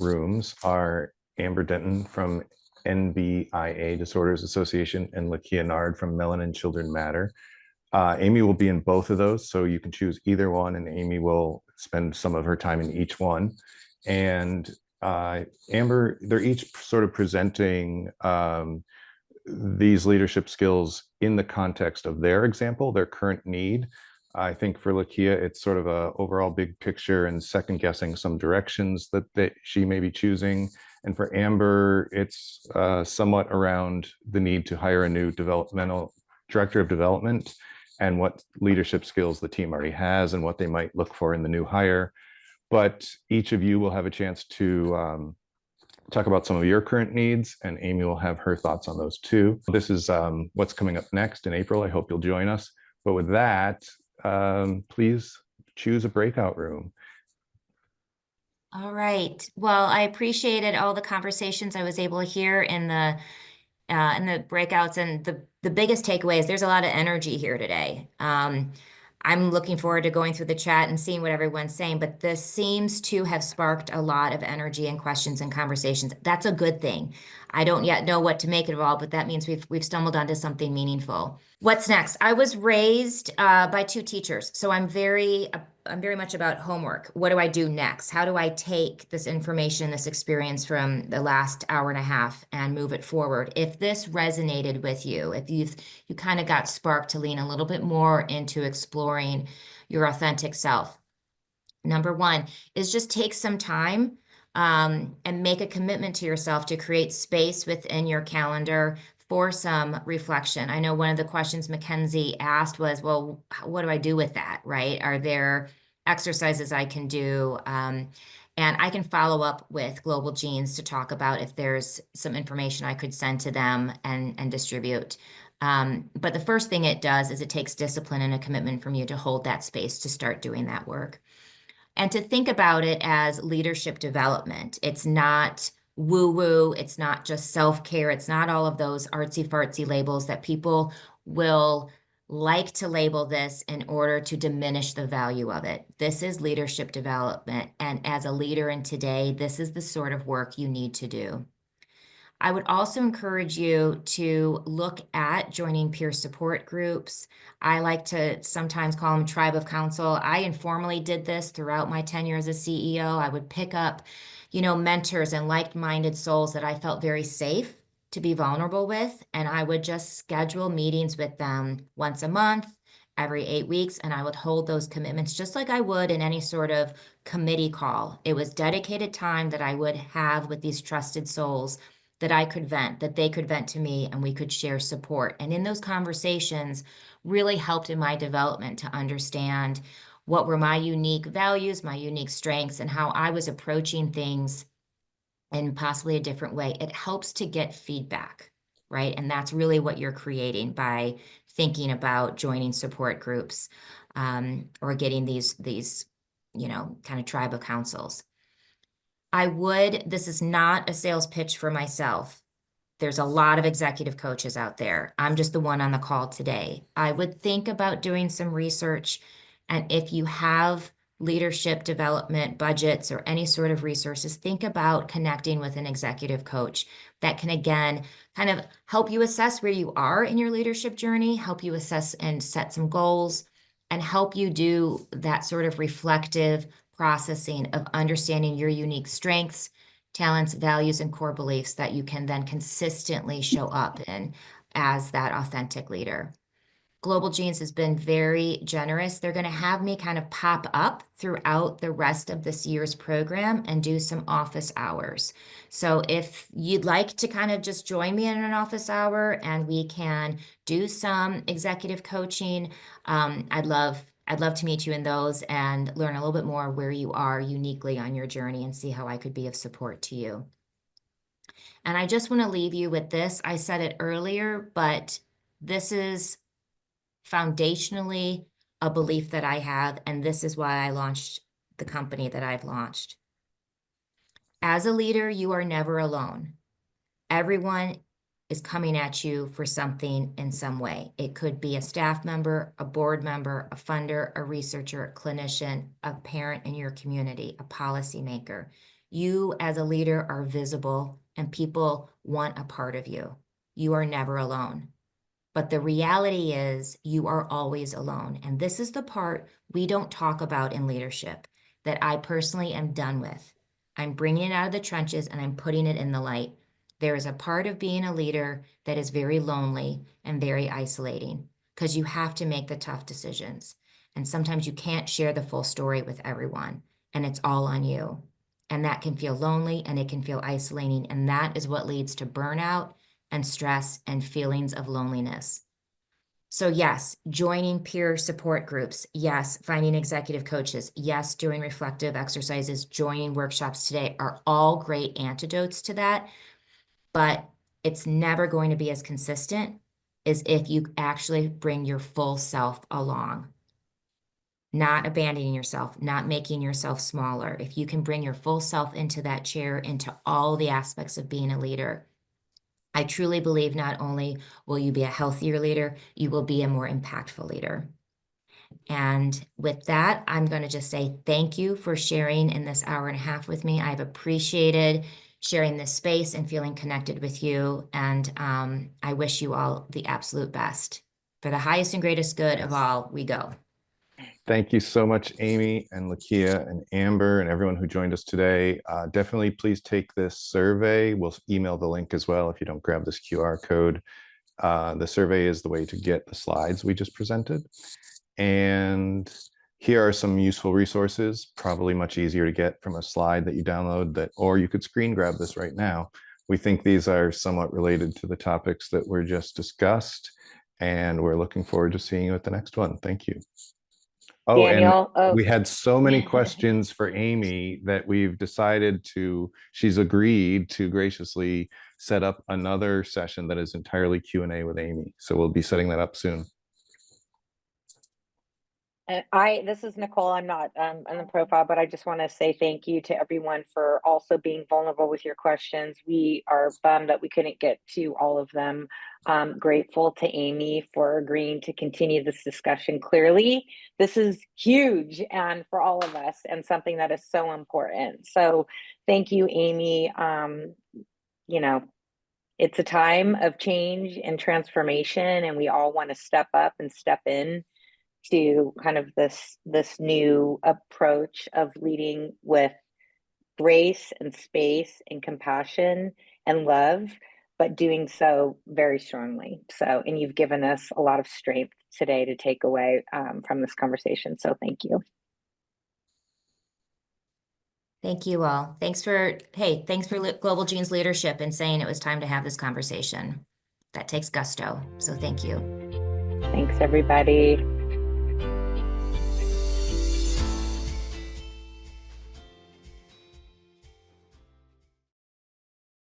rooms are Amber Denton from NBIA Disorders Association and Lakia Nard from Melanin Children Matter. Amy will be in both of those, so you can choose either one, and Amy will spend some of her time in each one. And Amber, they're each sort of presenting these leadership skills in the context of their example, their current need. I think for Lakia, it's sort of a overall big picture and second guessing some directions that she may be choosing. And for Amber, it's somewhat around the need to hire a new developmental director of development and what leadership skills the team already has and what they might look for in the new hire. But each of you will have a chance to talk about some of your current needs, and Amy will have her thoughts on those too. This is what's coming up next in April. I hope you'll join us. But with that, please choose a breakout room. All right. Well, I appreciated all the conversations I was able to hear in the breakouts, and the biggest takeaway is there's a lot of energy here today. I'm looking forward to going through the chat and seeing what everyone's saying, but this seems to have sparked a lot of energy and questions and conversations. That's a good thing. I don't yet know what to make of it all, but that means we've stumbled onto something meaningful. What's next? I was raised by two teachers, so I'm very much about homework. What do I do next? How do I take this information, this experience from the last hour and a half and move it forward? If this resonated with you, if you kind of got sparked to lean a little bit more into exploring your authentic self, number one is just take some time and make a commitment to yourself to create space within your calendar for some reflection. I know one of the questions Mackenzie asked was, well, what do I do with that, right? Are there exercises I can do? And I can follow up with Global Genes to talk about if there's some information I could send to them and distribute. But the first thing it does is it takes discipline and a commitment from you to hold that space to start doing that work. And to think about it as leadership development. It's not woo-woo, it's not just self-care, it's not all of those artsy-fartsy labels that people will like to label this in order to diminish the value of it. This is leadership development, and as a leader in today, this is the sort of work you need to do. I would also encourage you to look at joining peer support groups. I like to sometimes call them tribe of counsel. I informally did this throughout my tenure as a CEO. I would pick up, mentors and like-minded souls that I felt very safe to be vulnerable with, and I would just schedule meetings with them once a month, every 8 weeks, and I would hold those commitments just like I would in any sort of committee call. It was dedicated time that I would have with these trusted souls that I could vent, that they could vent to me, and we could share support. And in those conversations really helped in my development to understand what were my unique values, my unique strengths, and how I was approaching things in possibly a different way. It helps to get feedback, right? And that's really what you're creating by thinking about joining support groups or getting these kind of tribe of councils. This is not a sales pitch for myself. There's a lot of executive coaches out there. I'm just the one on the call today. I would think about doing some research. And if you have leadership development budgets or any sort of resources, think about connecting with an executive coach that can, again, kind of help you assess where you are in your leadership journey, help you assess and set some goals, and help you do that sort of reflective processing of understanding your unique strengths, talents, values, and core beliefs that you can then consistently show up in as that authentic leader. Global Genes has been very generous. They're going to have me kind of pop up throughout the rest of this year's program and do some office hours. So if you'd like to kind of just join me in an office hour and we can do some executive coaching, I'd love to meet you in those and learn a little bit more where you are uniquely on your journey and see how I could be of support to you. And I just want to leave you with this. I said it earlier, but this is foundationally a belief that I have, and this is why I launched the company that I've launched. As a leader, you are never alone. Everyone is coming at you for something in some way. It could be a staff member, a board member, a funder, a researcher, a clinician, a parent in your community, a policymaker. You as a leader are visible and people want a part of you. You are never alone. But the reality is you are always alone. And this is the part we don't talk about in leadership that I personally am done with. I'm bringing it out of the trenches and I'm putting it in the light. There is a part of being a leader that is very lonely and very isolating because you have to make the tough decisions. And sometimes you can't share the full story with everyone and it's all on you. And that can feel lonely and it can feel isolating. And that is what leads to burnout and stress and feelings of loneliness. So yes, joining peer support groups. Yes, finding executive coaches. Yes, doing reflective exercises, joining workshops today are all great antidotes to that. But it's never going to be as consistent as if you actually bring your full self along. Not abandoning yourself, not making yourself smaller. If you can bring your full self into that chair, into all the aspects of being a leader, I truly believe not only will you be a healthier leader, you will be a more impactful leader. And with that, I'm going to just say thank you for sharing in this hour and a half with me. I've appreciated sharing this space and feeling connected with you. And I wish you all the absolute best. For the highest and greatest good of all, we go. Thank you so much, Amy and Lakia and Amber and everyone who joined us today. Definitely please take this survey. We'll email the link as well if you don't grab this QR code. The survey is the way to get the slides we just presented. And here are some useful resources, probably much easier to get from a slide that you download, or you could screen grab this right now. We think these are somewhat related to the topics that were just discussed, and we're looking forward to seeing you at the next one. Thank you. Oh, Daniel, and we had so many questions for Amy that we've decided she's agreed to graciously set up another session that is entirely Q&A with Amy. So we'll be setting that up soon. This is Nicole. I'm not on the profile, but I just want to say thank you to everyone for also being vulnerable with your questions. We are bummed that we couldn't get to all of them. Grateful to Amy for agreeing to continue this discussion. Clearly, this is huge and for all of us and something that is so important. So thank you, Amy. You know, it's a time of change and transformation, and we all want to step up and step in to kind of this new approach of leading with grace and space and compassion and love, but doing so very strongly. So, and you've given us a lot of strength today to take away from this conversation. So thank you. Thank you all. Thanks for Global Genes leadership and saying it was time to have this conversation. That takes gusto. So thank you. Thanks, everybody.